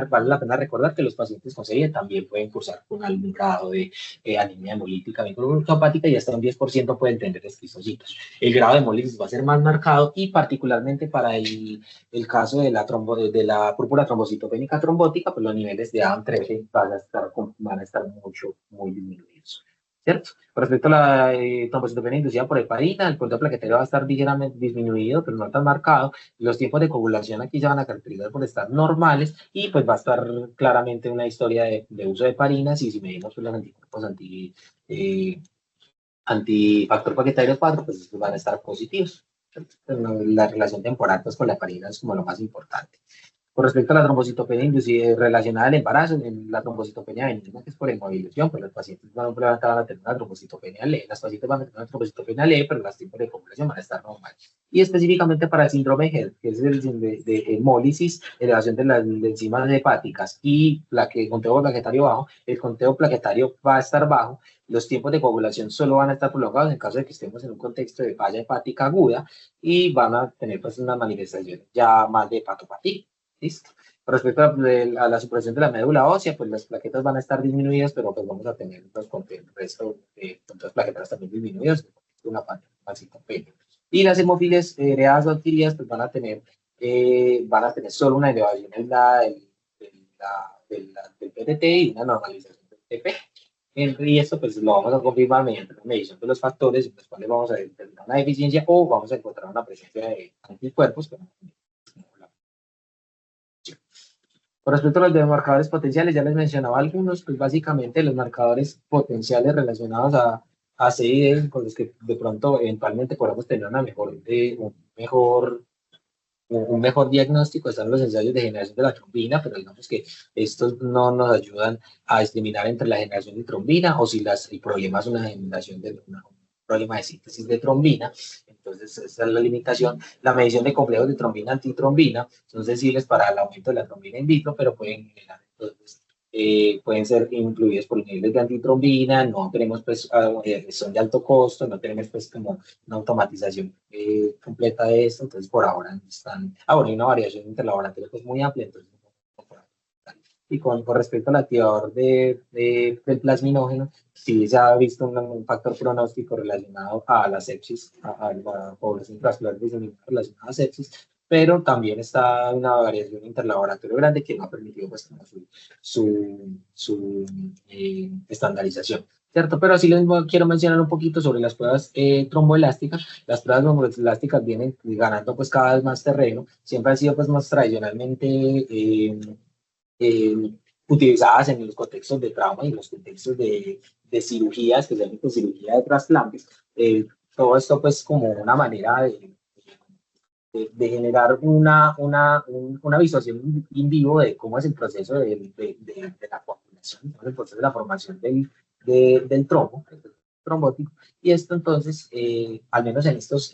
recordar que los pacientes con CIE también pueden cursar con algún grado de anemia hemolítica microangiopática y hasta un 10% pueden tener esquizocitos. El grado de hemólisis va a ser más marcado y particularmente para el caso de la púrpura trombocitopénica trombótica, pues los niveles de AM13 van a estar muy disminuidos, ¿cierto? Con respecto a la trombocitopenia inducida por heparina, el conteo plaquetario va a estar ligeramente disminuido, pero no tan marcado. Los tiempos de coagulación aquí se van a caracterizar por estar normales y pues va a estar claramente una historia de uso de heparinas y si medimos pues, los anticuerpos eh, antifactor plaquetario 4, pues van a estar positivos. La relación temporal pues, con la heparina es como lo más importante. Con respecto a la trombocitopenia relacionada al embarazo, en la trombocitopenia benigna, que es por hemodilución, pues los pacientes van a tener una trombocitopenia leve, las pacientes van a tener una trombocitopenia leve, pero los tiempos de coagulación van a estar normales. Y específicamente para el síndrome HELP, que es el de hemólisis, elevación de las enzimas hepáticas y conteo plaquetario bajo, el conteo plaquetario va a estar bajo, los tiempos de coagulación solo van a estar prolongados en caso de que estemos en un contexto de falla hepática aguda y van a tener pues una manifestación ya más de hepatopatía. ¿Listo? Con respecto a la supresión de la médula ósea, pues las plaquetas van a estar disminuidas, pero pues vamos a tener pues, con el resto de las plaquetas también disminuidas, una parte más pequeña. Y las hemofilias heredadas o adquiridas pues van a tener solo una elevación en del PTT y una normalización del TP. Y esto pues lo vamos a confirmar mediante la medición de los factores en los cuales vamos a determinar una deficiencia o vamos a encontrar una presencia de anticuerpos, pero con respecto a los marcadores potenciales, ya les mencionaba algunos, pues básicamente los marcadores potenciales relacionados a CID, con los que de pronto eventualmente podamos tener un mejor diagnóstico, están los ensayos de generación de la trombina, pero digamos que estos no nos ayudan a discriminar entre la generación de trombina o si el problema es una generación un problema de síntesis de trombina. Entonces, esa es la limitación. La medición de complejos de trombina antitrombina son sensibles para el aumento de la trombina in vitro, pero pueden generar entonces pueden ser influidos por niveles de antitrombina, no tenemos pues, son de alto costo, no tenemos pues como una automatización completa de esto, entonces por ahora no están, bueno, hay una variación interlaboratoria pues muy amplia, entonces y con respecto al activador del plasminógeno, sí se ha visto un factor pronóstico relacionado a la sepsis, a la población transplante relacionada a sepsis, pero también está una variación interlaboratorio grande que no ha permitido pues, su estandarización. ¿Cierto? Pero sí les quiero mencionar un poquito sobre las pruebas tromboelásticas. Las pruebas tromboelásticas vienen ganando pues cada vez más terreno. Siempre han sido pues más tradicionalmente eh, utilizadas en los contextos de trauma y en los contextos de cirugía, especialmente cirugía de trasplantes. Todo esto pues como una manera de generar una visualización in vivo de cómo es el proceso de la coagulación, el proceso de la formación del trombo, trombótico, y esto entonces, al menos en estos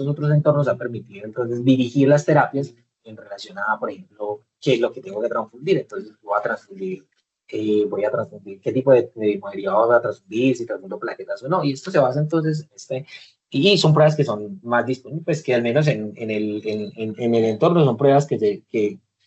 otros entornos, ha permitido entonces dirigir las terapias en relación a, por ejemplo, qué es lo que tengo que transfundir, entonces voy a transfundir qué tipo de derivado voy a transfundir, si transfundo plaquetas o no, y esto se basa entonces y son pruebas que son más disponibles, pues que al menos en el entorno son pruebas que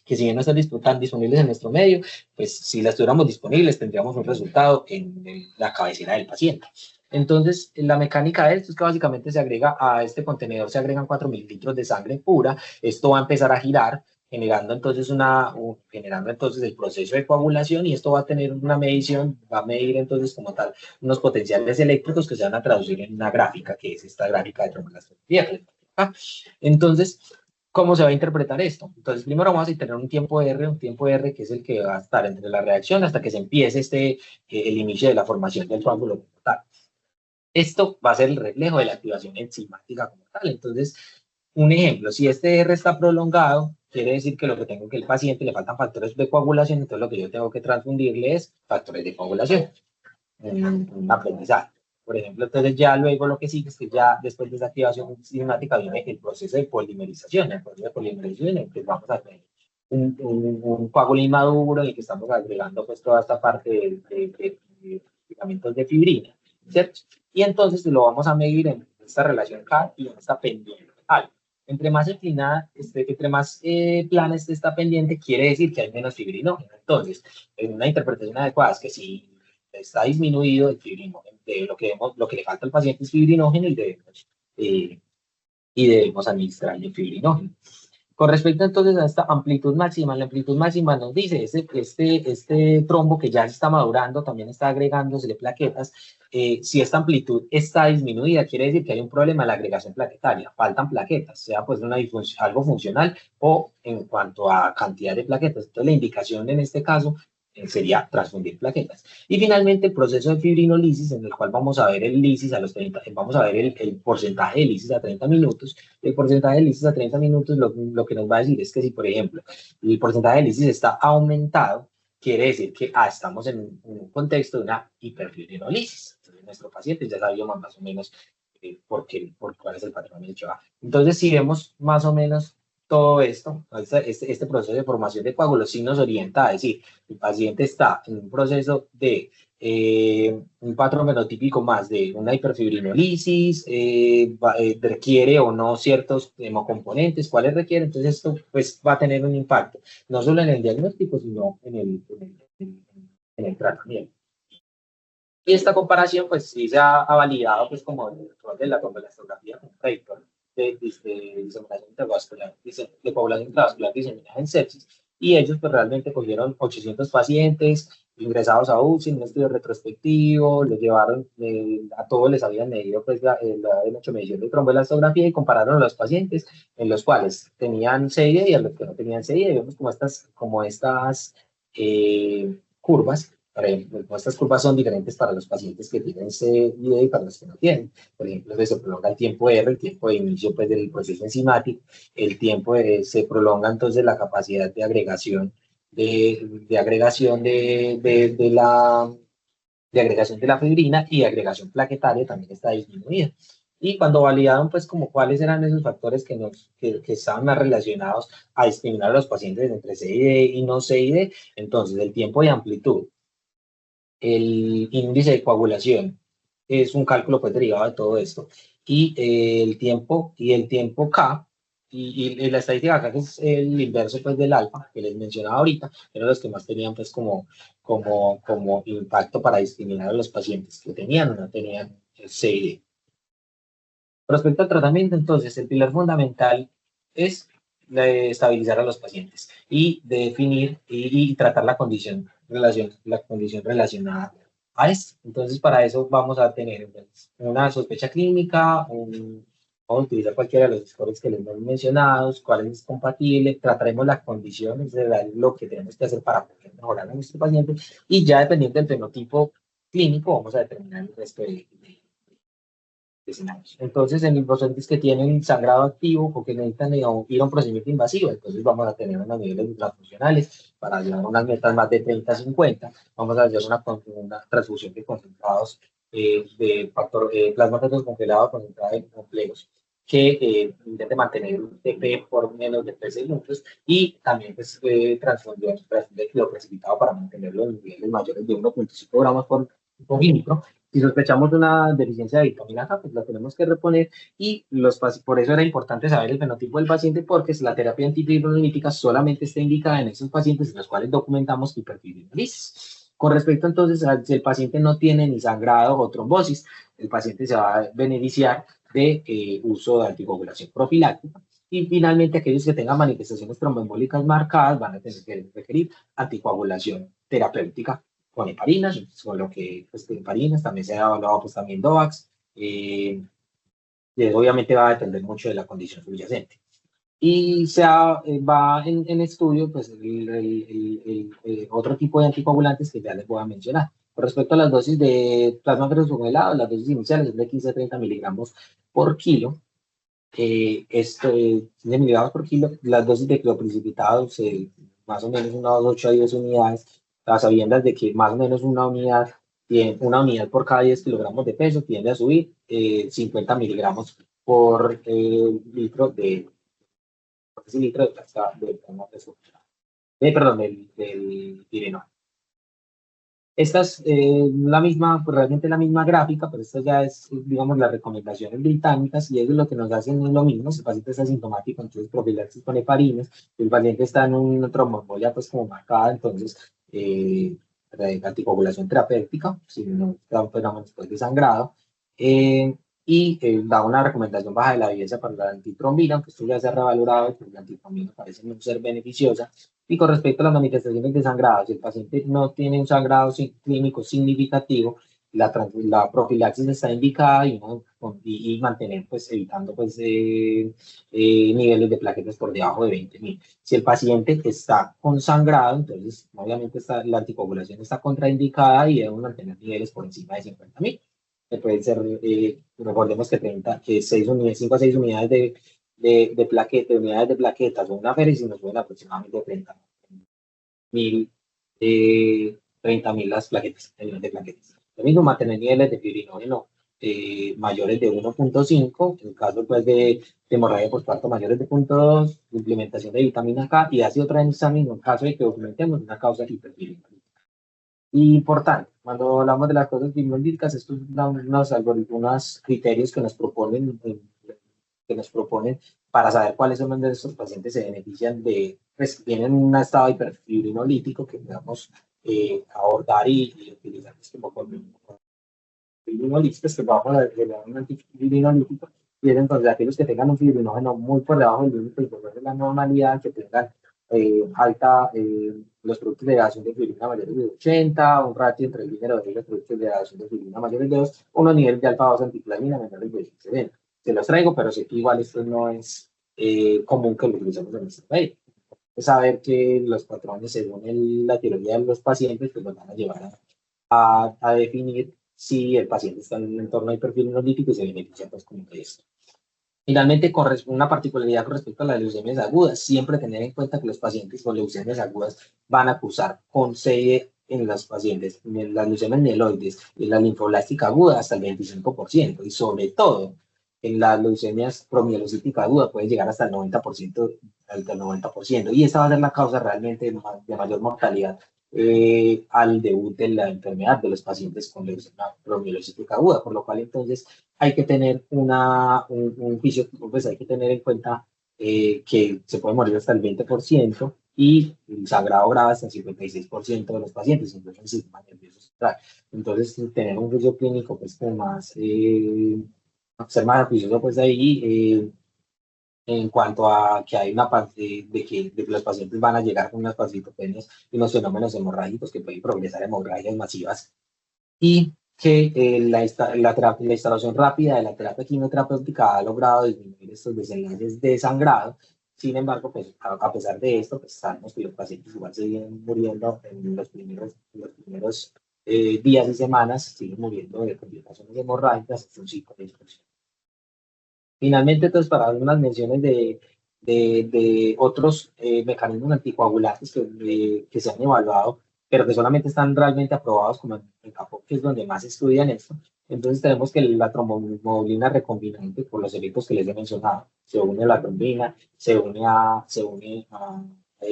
si bien no están tan disponibles en nuestro medio, pues si las tuviéramos disponibles tendríamos un resultado en la cabecera del paciente. Entonces, la mecánica de esto es que básicamente se agrega a este contenedor, se agregan 4 mililitros de sangre pura, esto va a empezar a girar, generando entonces el proceso de coagulación y esto va a tener una medición, va a medir entonces como tal unos potenciales eléctricos que se van a traducir en una gráfica, que es esta gráfica de tromboelastografía. Entonces, ¿cómo se va a interpretar esto? Entonces, primero vamos a tener un tiempo R que es el que va a estar entre la reacción hasta que se empiece el inicio de la formación del coágulo como tal. Esto va a ser el reflejo de la activación enzimática como tal. Entonces, un ejemplo, si este R está prolongado, quiere decir que el paciente le faltan factores de coagulación, entonces lo que yo tengo que transfundirle es factores de coagulación, un aprendizaje. Por ejemplo, entonces ya luego lo que sigue es que ya después de esa activación enzimática viene el proceso de polimerización, el proceso de polimerización en el que vamos a tener un coágulo inmaduro en el que estamos agregando pues toda esta parte de filamentos de fibrina, ¿cierto? Y entonces lo vamos a medir en esta relación K y en esta pendiente. Entre más inclinada, entre más plana esté esta pendiente, quiere decir que hay menos fibrinógeno. Entonces, en una interpretación adecuada es que si está disminuido el fibrinógeno, de lo que le falta al paciente es fibrinógeno eh, y debemos administrarle fibrinógeno. Con respecto entonces a esta amplitud máxima, la amplitud máxima nos dice, este trombo que ya se está madurando, también está agregándosele plaquetas. Si esta amplitud está disminuida, quiere decir que hay un problema en la agregación plaquetaria, faltan plaquetas, sea pues algo funcional o en cuanto a cantidad de plaquetas. Entonces la indicación en este caso sería transfundir plaquetas. Y finalmente el proceso de fibrinolisis, en el cual vamos a ver el lisis a los 30, vamos a ver el porcentaje de lisis a 30 minutos. El porcentaje de lisis a 30 minutos lo que nos va a decir es que si, por ejemplo, el porcentaje de lisis está aumentado, quiere decir que estamos en un contexto de una hiperfibrinolisis. Entonces, nuestro paciente ya sabíamos más o menos por cuál es el patrón del HA. Entonces, si vemos más o menos todo esto, este proceso de formación de coágulos, sí nos orienta a decir, el paciente está en un proceso de un patrón fenotípico más de una hiperfibrinolisis, requiere o no ciertos hemocomponentes, cuáles requiere, entonces esto pues va a tener un impacto, no solo en el diagnóstico, sino en el tratamiento. Y esta comparación pues sí se ha validado pues como el rol de la elastografía como predictor de diseminación intravascular, de población intravascular diseminada en sepsis, y ellos pues realmente cogieron 800 pacientes ingresados a UCI en un estudio retrospectivo, los llevaron, a todos les habían medido pues habían hecho medición de tromboelastografía y compararon a los pacientes en los cuales tenían CID y a los que no tenían CID, y vemos como estas curvas. Por ejemplo, estas curvas son diferentes para los pacientes que tienen CID y para los que no tienen. Por ejemplo, se prolonga el tiempo R, el tiempo de inicio pues, del proceso enzimático, se prolonga entonces la capacidad de agregación de agregación de agregación de la fibrina y de agregación plaquetaria también está disminuida. Y cuando validaron, pues, como cuáles eran esos factores que estaban más relacionados a discriminar a los pacientes entre CID y no CID, entonces el tiempo de amplitud, el índice de coagulación es un cálculo pues derivado de todo esto, y el tiempo K, y la estadística acá que es el inverso pues del alfa, que les mencionaba ahorita, eran los que más tenían pues como impacto para discriminar a los pacientes que tenían o no tenían CID. Respecto al tratamiento, entonces, el pilar fundamental es estabilizar a los pacientes y definir y tratar la condición relacionada a esto. Entonces, para eso vamos a tener pues, una sospecha clínica, vamos a utilizar cualquiera de los scores que les hemos mencionado, cuál es compatible, trataremos la condición, es lo que tenemos que hacer para poder mejorar a nuestro paciente, y ya dependiendo del fenotipo clínico, vamos a determinar el resto de escenarios. Entonces, en los pacientes que tienen sangrado activo o que necesitan ir a un procedimiento invasivo, entonces vamos a tener unos niveles transfusionales para llevar unas metas más de 30 a 50. Vamos a hacer una transfusión de concentrados de factor plasma congelado concentrado en complejos que intente mantener un TP por menos de 3 segundos, y también pues, transfusión de cloro precipitado para mantenerlo en niveles mayores de 1,5 gramos por mililitro. Si sospechamos de una deficiencia de vitamina K, pues la tenemos que reponer, y por eso era importante saber el fenotipo del paciente, porque la terapia antifibrinolytica solamente está indicada en esos pacientes en los cuales documentamos hiperfibrinolisis. Con respecto entonces a si el paciente no tiene ni sangrado o trombosis, el paciente se va a beneficiar de uso de anticoagulación profiláctica. Y finalmente, aquellos que tengan manifestaciones tromboembólicas marcadas van a tener que requerir anticoagulación terapéutica con heparinas, con lo que, pues, heparinas, también se ha evaluado, pues, también DOAX, y obviamente va a depender mucho de la condición subyacente. Y va en estudio, pues, otro tipo de anticoagulantes que ya les voy a mencionar. Con respecto a las dosis de plasma congelado, las dosis iniciales son de 15 a 30 miligramos por kilo. 15 miligramos por kilo. Las dosis de cloprecipitado, más o menos unas 8 a 10 unidades, a sabiendas de que más o menos una unidad por cada 10 kilogramos de peso tiende a subir 50 miligramos por litro por litro de plasma de plasma perdón, del Tylenol. Esta es la misma, pues realmente la misma gráfica, pero esta ya es, digamos, las recomendaciones británicas y ellos lo que nos hacen es lo mismo. Si el paciente está asintomático, entonces profilaxis con heparines. Si el paciente está en una tromboembolia, pues como marcada, entonces anticoagulación terapéutica, si no da un fenómeno después de sangrado. Eh, Da una recomendación baja de la evidencia para la antitrombina, aunque esto ya se ha revalorado y pues la antitrombina parece no ser beneficiosa. Y con respecto a las manifestaciones de sangrado, si el paciente no tiene un sangrado clínico significativo, la profilaxis está indicada y mantener, pues, evitando pues, niveles de plaquetas por debajo de 20.000. Si el paciente está con sangrado, entonces obviamente la anticoagulación está contraindicada y debemos mantener niveles por encima de 50.000. Pueden ser, recordemos que 5 a 6 unidades de unidades de plaquetas o una féresis nos suben aproximadamente 30.000 30.000 las plaquetas, el nivel de plaquetas. Lo mismo mantener niveles de fibrinógeno mayores de 1.5, en el caso pues, de hemorragia postparto mayores de 0.2, implementación de vitamina K y ácido tranexámico en caso de que documentemos una causa hiperfibrinogen. Importante, cuando hablamos de las cosas fibrolíticas, estos son unos criterios que nos proponen para saber cuáles son los de estos pacientes se benefician de, pues tienen un estado hiperfibrinolítico que podamos abordar y utilizar como fibrinolíticos que vamos a generar un antifibrinolítico y es entonces aquellos que tengan un fibrinógeno muy por debajo del límite de la normalidad, que tengan alta los productos de degradación de fibrina mayores de 80, un ratio entre el género de los productos de degradación de fibrina mayores de 2, unos niveles de alfa 2 anticlamina menores de 15. Se los traigo, pero sé que igual esto no es común que lo utilicemos en nuestro país. Es saber que los patrones, según la teoría de los pacientes, pues nos van a llevar a definir si el paciente está en un entorno hiperfilinolítico y se beneficia pues como de esto. Finalmente, con una particularidad con respecto a las leucemias agudas, siempre tener en cuenta que los pacientes con leucemias agudas van a cursar con sede en los pacientes, en las leucemias mieloides y la linfoblástica aguda hasta el 25%, y sobre todo en las leucemias promielocítica aguda puede llegar hasta el 90%, y esa va a ser la causa realmente de mayor mortalidad al debut de la enfermedad de los pacientes con leucemia promielocítica aguda, por lo cual entonces hay que tener un juicio, pues hay que tener en cuenta que se puede morir hasta el 20% y el sangrado grave hasta el 56% de los pacientes, incluso el sistema nervioso central. Entonces, tener un juicio clínico, pues, como más, ser más juicioso, pues, ahí, en cuanto a que hay una parte de que los pacientes van a llegar con unas vasitopenias y unos fenómenos hemorrágicos que pueden progresar a hemorragias masivas y que la instalación rápida de la terapia quimioterapéutica ha logrado disminuir estos desenlaces de sangrado. Sin embargo, pues, a pesar de esto, pues, sabemos que los pacientes igual siguen muriendo en los primeros días y semanas, siguen muriendo de complicaciones hemorrágicas, es un 5%. Finalmente, entonces, para dar unas menciones de otros mecanismos anticoagulantes que se han evaluado, pero que solamente están realmente aprobados como en Japón, que es donde más estudian esto. Entonces tenemos que la tromboglobulina recombinante, por los efectos que les he mencionado, se une a la trombina,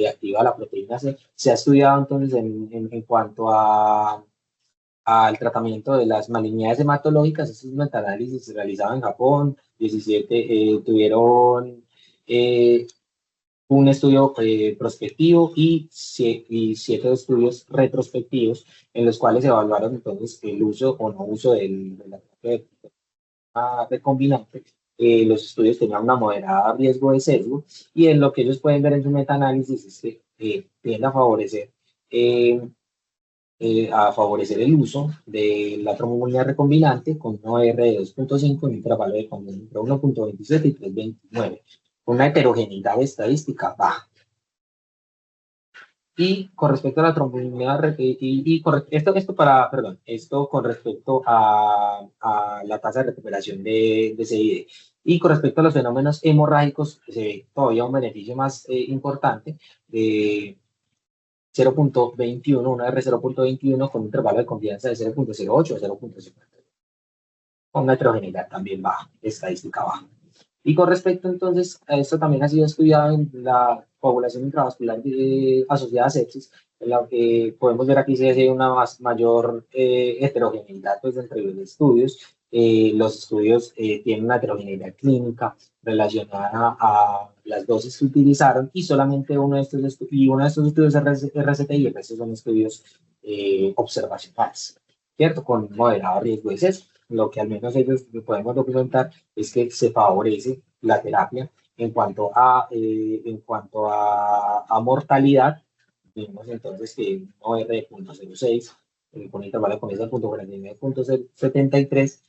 activa la proteína C. Se ha estudiado entonces en cuanto al tratamiento de las malignidades hematológicas. Este es un metaanálisis realizado en Japón. 17 tuvieron un estudio prospectivo y 7 estudios retrospectivos en los cuales evaluaron entonces el uso o no uso de la terapia recombinante. Los estudios tenían una moderada riesgo de sesgo y en lo que ellos pueden ver en su metaanálisis es que tiende a favorecer el uso de la tromboglobulina recombinante con una OR de 2.5 en un intervalo de entre 1.27 y 3.29, con una heterogeneidad estadística baja. Y con respecto a la tromboglobulina, esto con respecto a la tasa de recuperación de CID. Y con respecto a los fenómenos hemorrágicos, se ve todavía un beneficio más importante de 0.21, una R 0.21 con un intervalo de confianza de 0.08 a 0.50, con una heterogeneidad también baja, estadística baja. Y con respecto entonces a esto también ha sido estudiado coagulación intravascular asociada a sepsis, en la que podemos ver aquí si hay una mayor heterogeneidad pues, entre los estudios. Los estudios tienen una heterogeneidad clínica relacionada a las dosis que utilizaron y solamente uno de estos, estudios RCTI, el resto son estudios observacionales, ¿cierto? Con moderado riesgo de sesgo. Lo que al menos ellos podemos documentar es que se favorece la terapia en cuanto a mortalidad. Vimos entonces que un OR de 0.06 con intervalo con ese punto 49.73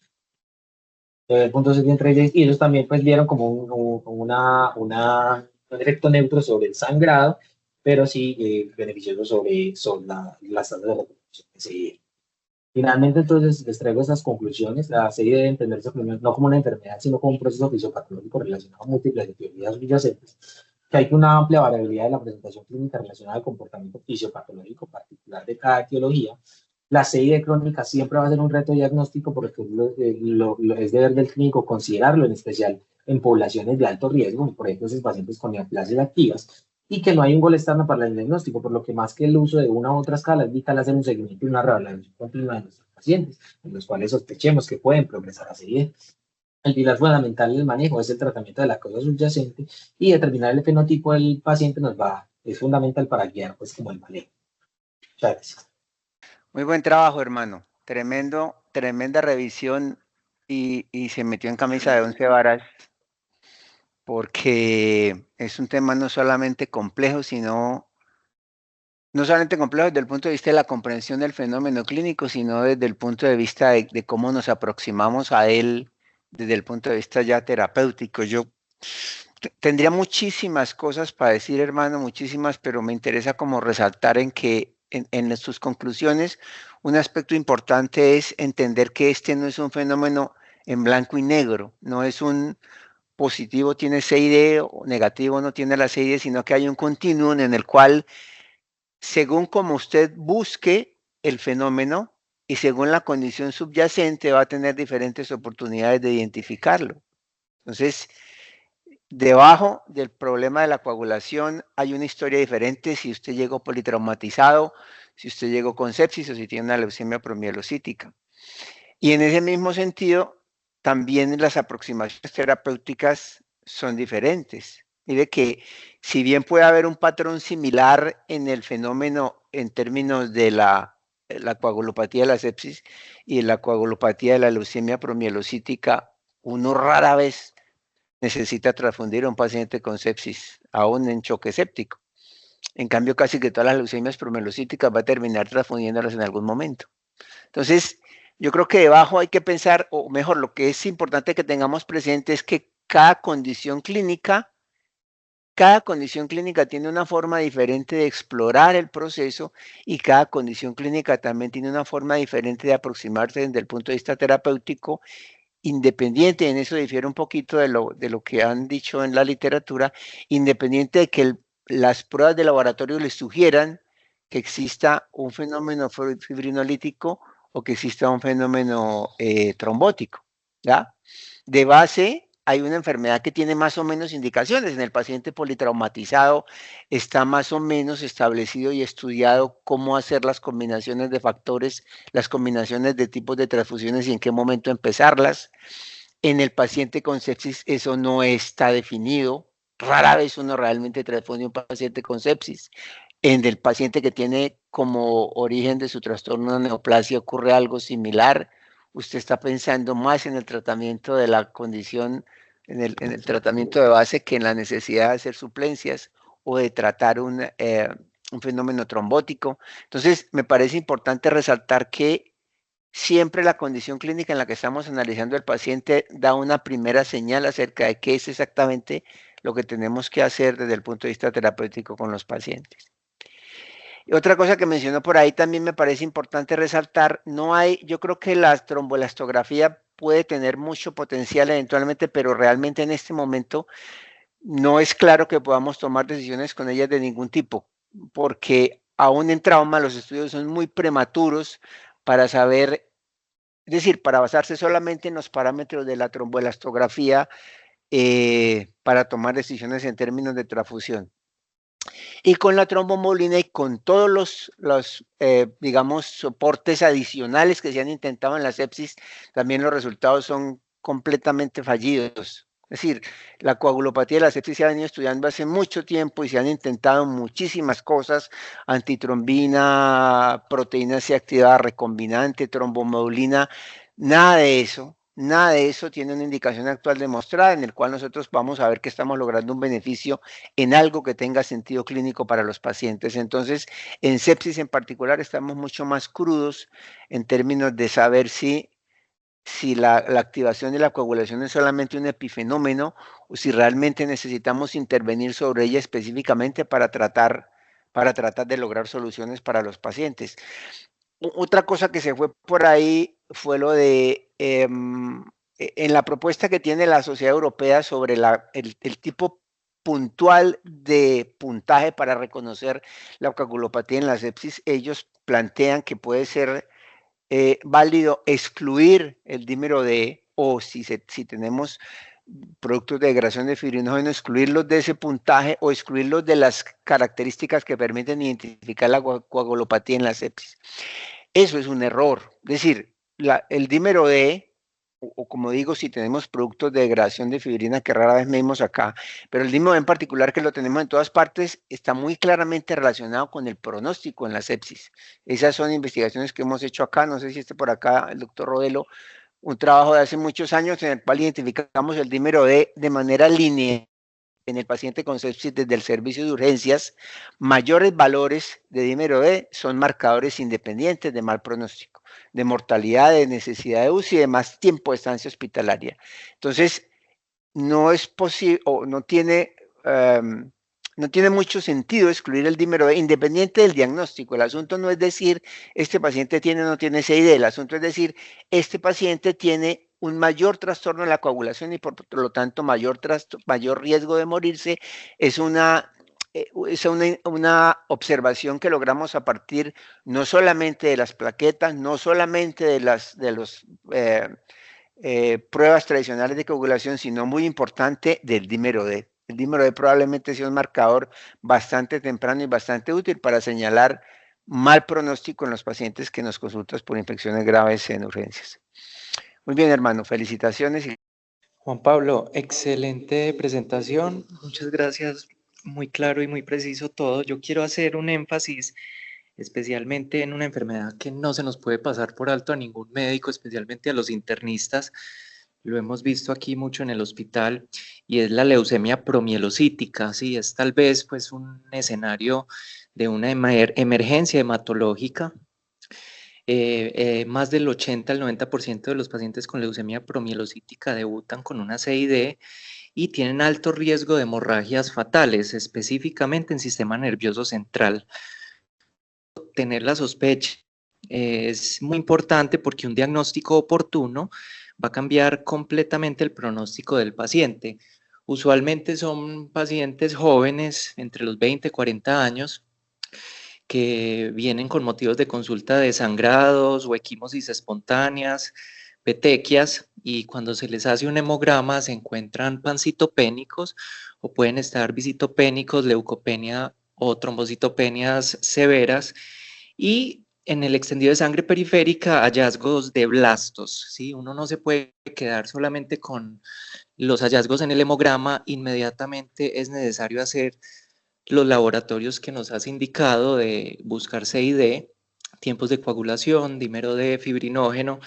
y ellos también pues vieron como un efecto neutro sobre el sangrado, pero sí beneficioso sobre las tasas de recuperación que se dieron. Finalmente, entonces, les traigo estas conclusiones. La serie debe entenderse no como una enfermedad, sino como un proceso fisiopatológico relacionado a múltiples etiologías subyacentes, que hay una amplia variabilidad de la presentación clínica relacionada al comportamiento fisiopatológico particular de cada etiología. La serie crónica siempre va a ser un reto diagnóstico porque es deber del clínico considerarlo, en especial en poblaciones de alto riesgo, por ejemplo, esos pacientes con neoplasias activas, y que no hay un gol estándar para el diagnóstico, por lo que más que el uso de una u otra escala es vital hacer un seguimiento y una revaloración continua de nuestros pacientes, en los cuales sospechemos que pueden progresar a seguir. El pilar fundamental del manejo es el tratamiento de la causa subyacente y determinar el fenotipo del paciente es fundamental para guiar pues como el manejo. Muchas gracias. Muy buen trabajo, hermano. Tremenda revisión y se metió en camisa de 11 varas porque es un tema no solamente complejo, sino no solamente complejo desde el punto de vista de la comprensión del fenómeno clínico, sino desde el punto de vista de cómo nos aproximamos a él desde el punto de vista ya terapéutico. Yo tendría muchísimas cosas para decir, hermano, muchísimas, pero me interesa como resaltar en que en sus conclusiones un aspecto importante es entender que este no es un fenómeno en blanco y negro, no es un positivo tiene CID o negativo no tiene la CID, sino que hay un continuum en el cual según como usted busque el fenómeno y según la condición subyacente va a tener diferentes oportunidades de identificarlo. Entonces, debajo del problema de la coagulación hay una historia diferente si usted llegó politraumatizado, si usted llegó con sepsis o si tiene una leucemia promielocítica. Y en ese mismo sentido, también las aproximaciones terapéuticas son diferentes. Mire que si bien puede haber un patrón similar en el fenómeno en términos de la coagulopatía de la sepsis y la coagulopatía de la leucemia promielocítica, uno rara vez necesita transfundir a un paciente con sepsis, aún en choque séptico. En cambio, casi que todas las leucemias promielocíticas va a terminar transfundiéndolas en algún momento. Entonces, yo creo que debajo hay que pensar, o mejor, lo que es importante que tengamos presente es que cada condición clínica tiene una forma diferente de explorar el proceso y cada condición clínica también tiene una forma diferente de aproximarse desde el punto de vista terapéutico, independiente, en eso difiere un poquito de lo que han dicho en la literatura, independiente de que las pruebas de laboratorio les sugieran que exista un fenómeno fibrinolítico o que exista un fenómeno trombótico, ¿ya? De base, hay una enfermedad que tiene más o menos indicaciones. En el paciente politraumatizado está más o menos establecido y estudiado cómo hacer las combinaciones de factores, las combinaciones de tipos de transfusiones y en qué momento empezarlas. En el paciente con sepsis eso no está definido. Rara vez uno realmente transfunde un paciente con sepsis. En el paciente que tiene como origen de su trastorno una neoplasia ocurre algo similar. Usted está pensando más en el tratamiento de la condición, en el tratamiento de base que en la necesidad de hacer suplencias o de tratar un fenómeno trombótico. Entonces, me parece importante resaltar que siempre la condición clínica en la que estamos analizando al paciente da una primera señal acerca de qué es exactamente lo que tenemos que hacer desde el punto de vista terapéutico con los pacientes. Y otra cosa que mencionó por ahí también me parece importante resaltar, yo creo que la tromboelastografía puede tener mucho potencial eventualmente, pero realmente en este momento no es claro que podamos tomar decisiones con ellas de ningún tipo, porque aún en trauma los estudios son muy prematuros para saber, es decir, para basarse solamente en los parámetros de la tromboelastografía para tomar decisiones en términos de transfusión. Y con la trombomulina y con todos los digamos, soportes adicionales que se han intentado en la sepsis, también los resultados son completamente fallidos. Es decir, la coagulopatía de la sepsis se ha venido estudiando hace mucho tiempo y se han intentado muchísimas cosas, antitrombina, proteína C activada recombinante, trombomodulina, nada de eso tiene una indicación actual demostrada en el cual nosotros vamos a ver que estamos logrando un beneficio en algo que tenga sentido clínico para los pacientes. Entonces, en sepsis en particular estamos mucho más crudos en términos de saber si la activación de la coagulación es solamente un epifenómeno o si realmente necesitamos intervenir sobre ella específicamente para tratar de lograr soluciones para los pacientes. Otra cosa que se fue por ahí fue lo de, en la propuesta que tiene la Sociedad Europea sobre el tipo puntual de puntaje para reconocer la coagulopatía en la sepsis, ellos plantean que puede ser válido excluir el dímero D o si tenemos productos de degradación de fibrinógeno, excluirlos de ese puntaje o excluirlos de las características que permiten identificar la coagulopatía en la sepsis. Eso es un error. Es decir, el dímero D, o como digo, si tenemos productos de degradación de fibrina, que rara vez vemos acá, pero el dímero D en particular, que lo tenemos en todas partes, está muy claramente relacionado con el pronóstico en la sepsis. Esas son investigaciones que hemos hecho acá, no sé si por acá el doctor Rodelo, un trabajo de hace muchos años en el cual identificamos el dímero D de manera lineal en el paciente con sepsis desde el servicio de urgencias. Mayores valores de dímero D son marcadores independientes de mal pronóstico, de mortalidad, de necesidad de UCI y de más tiempo de estancia hospitalaria. Entonces, no es posible o no tiene mucho sentido excluir el dímero D independiente del diagnóstico. El asunto no es decir, este paciente tiene o no tiene CID, el asunto es decir, este paciente tiene un mayor trastorno en la coagulación y por lo tanto mayor riesgo de morirse. Es una observación que logramos a partir no solamente de las plaquetas, no solamente de los pruebas tradicionales de coagulación, sino muy importante del dímero D. El dímero D probablemente sea un marcador bastante temprano y bastante útil para señalar mal pronóstico en los pacientes que nos consultan por infecciones graves en urgencias. Muy bien, hermano, felicitaciones. Juan Pablo, excelente presentación. Muchas gracias, muy claro y muy preciso todo. Yo quiero hacer un énfasis especialmente en una enfermedad que no se nos puede pasar por alto a ningún médico, especialmente a los internistas. Lo hemos visto aquí mucho en el hospital y es la leucemia promielocítica. Sí, es tal vez pues un escenario de una emergencia hematológica. Más del 80 al 90% de los pacientes con leucemia promielocítica debutan con una CID y tienen alto riesgo de hemorragias fatales, específicamente en sistema nervioso central. Tener la sospecha es muy importante porque un diagnóstico oportuno va a cambiar completamente el pronóstico del paciente. Usualmente son pacientes jóvenes, entre los 20 y 40 años, que vienen con motivos de consulta de sangrados o equimosis espontáneas, petequias, y cuando se les hace un hemograma se encuentran pancitopénicos o pueden estar visitopénicos, leucopenia o trombocitopenias severas, y en el extendido de sangre periférica hallazgos de blastos, ¿sí? Uno no se puede quedar solamente con los hallazgos en el hemograma, inmediatamente es necesario hacer los laboratorios que nos has indicado de buscar CID, tiempos de coagulación, dímero de fibrinógeno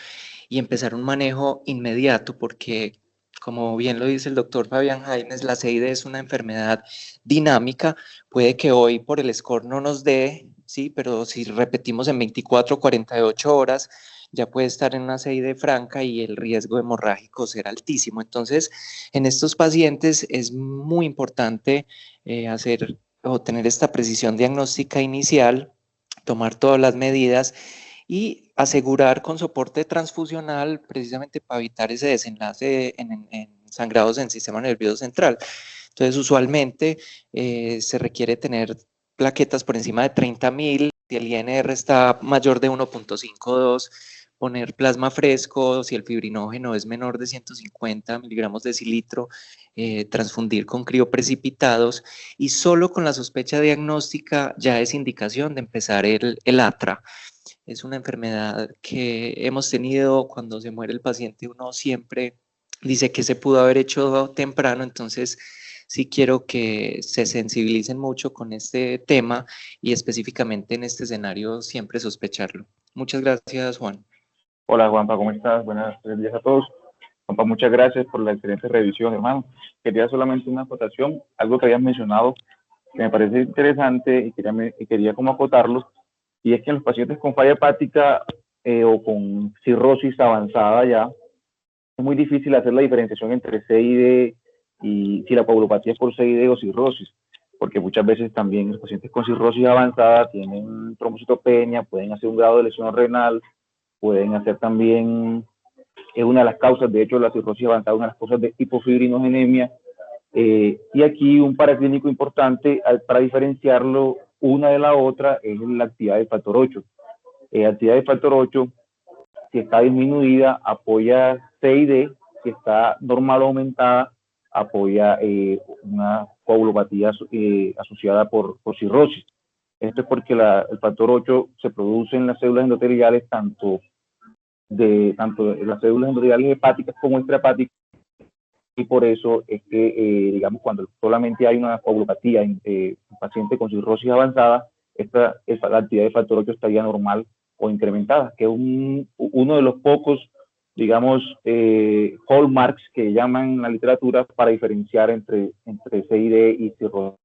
y empezar un manejo inmediato porque, como bien lo dice el doctor Fabián Jaimes, la CID es una enfermedad dinámica, puede que hoy por el score no nos dé, sí, pero si repetimos en 24 o 48 horas, ya puede estar en una CID franca y el riesgo hemorrágico será altísimo. Entonces, en estos pacientes es muy importante hacer o tener esta precisión diagnóstica inicial, tomar todas las medidas y asegurar con soporte transfusional precisamente para evitar ese desenlace en sangrados en el sistema nervioso central. Entonces, usualmente se requiere tener plaquetas por encima de 30.000, si el INR está mayor de 1.52, poner plasma fresco, si el fibrinógeno es menor de 150 miligramos decilitro, transfundir con crioprecipitados, y solo con la sospecha diagnóstica ya es indicación de empezar el ATRA. Es una enfermedad que hemos tenido cuando se muere el paciente, uno siempre dice que se pudo haber hecho temprano, entonces sí quiero que se sensibilicen mucho con este tema y específicamente en este escenario siempre sospecharlo. Muchas gracias, Juan. Hola Juanpa, ¿cómo estás? Buenas días a todos. Juanpa, muchas gracias por la excelente revisión, hermano. Quería solamente una acotación, algo que habías mencionado que me parece interesante y quería como acotarlo, y es que en los pacientes con falla hepática o con cirrosis avanzada ya, es muy difícil hacer la diferenciación entre CID y si la coagulopatía es por CID o cirrosis, porque muchas veces también los pacientes con cirrosis avanzada tienen trombocitopenia, pueden hacer un grado de lesión renal, pueden hacer también, es una de las causas, de hecho la cirrosis avanzada es una de las causas de hipofibrinogenemia, y aquí un paraclínico importante para diferenciarlo una de la otra es la actividad del factor 8. Actividad del factor 8, si está disminuida, apoya CID, si está normal o aumentada, apoya una coagulopatía asociada por cirrosis. Esto es porque el factor 8 se produce en las células endoteliales, tanto en las células endoteliales hepáticas como extrahepáticas, y por eso es que, digamos, cuando solamente hay una coagulopatía en un paciente con cirrosis avanzada, la actividad de factor 8 estaría normal o incrementada, que es uno de los pocos, digamos, hallmarks que llaman en la literatura para diferenciar entre CID y cirrosis.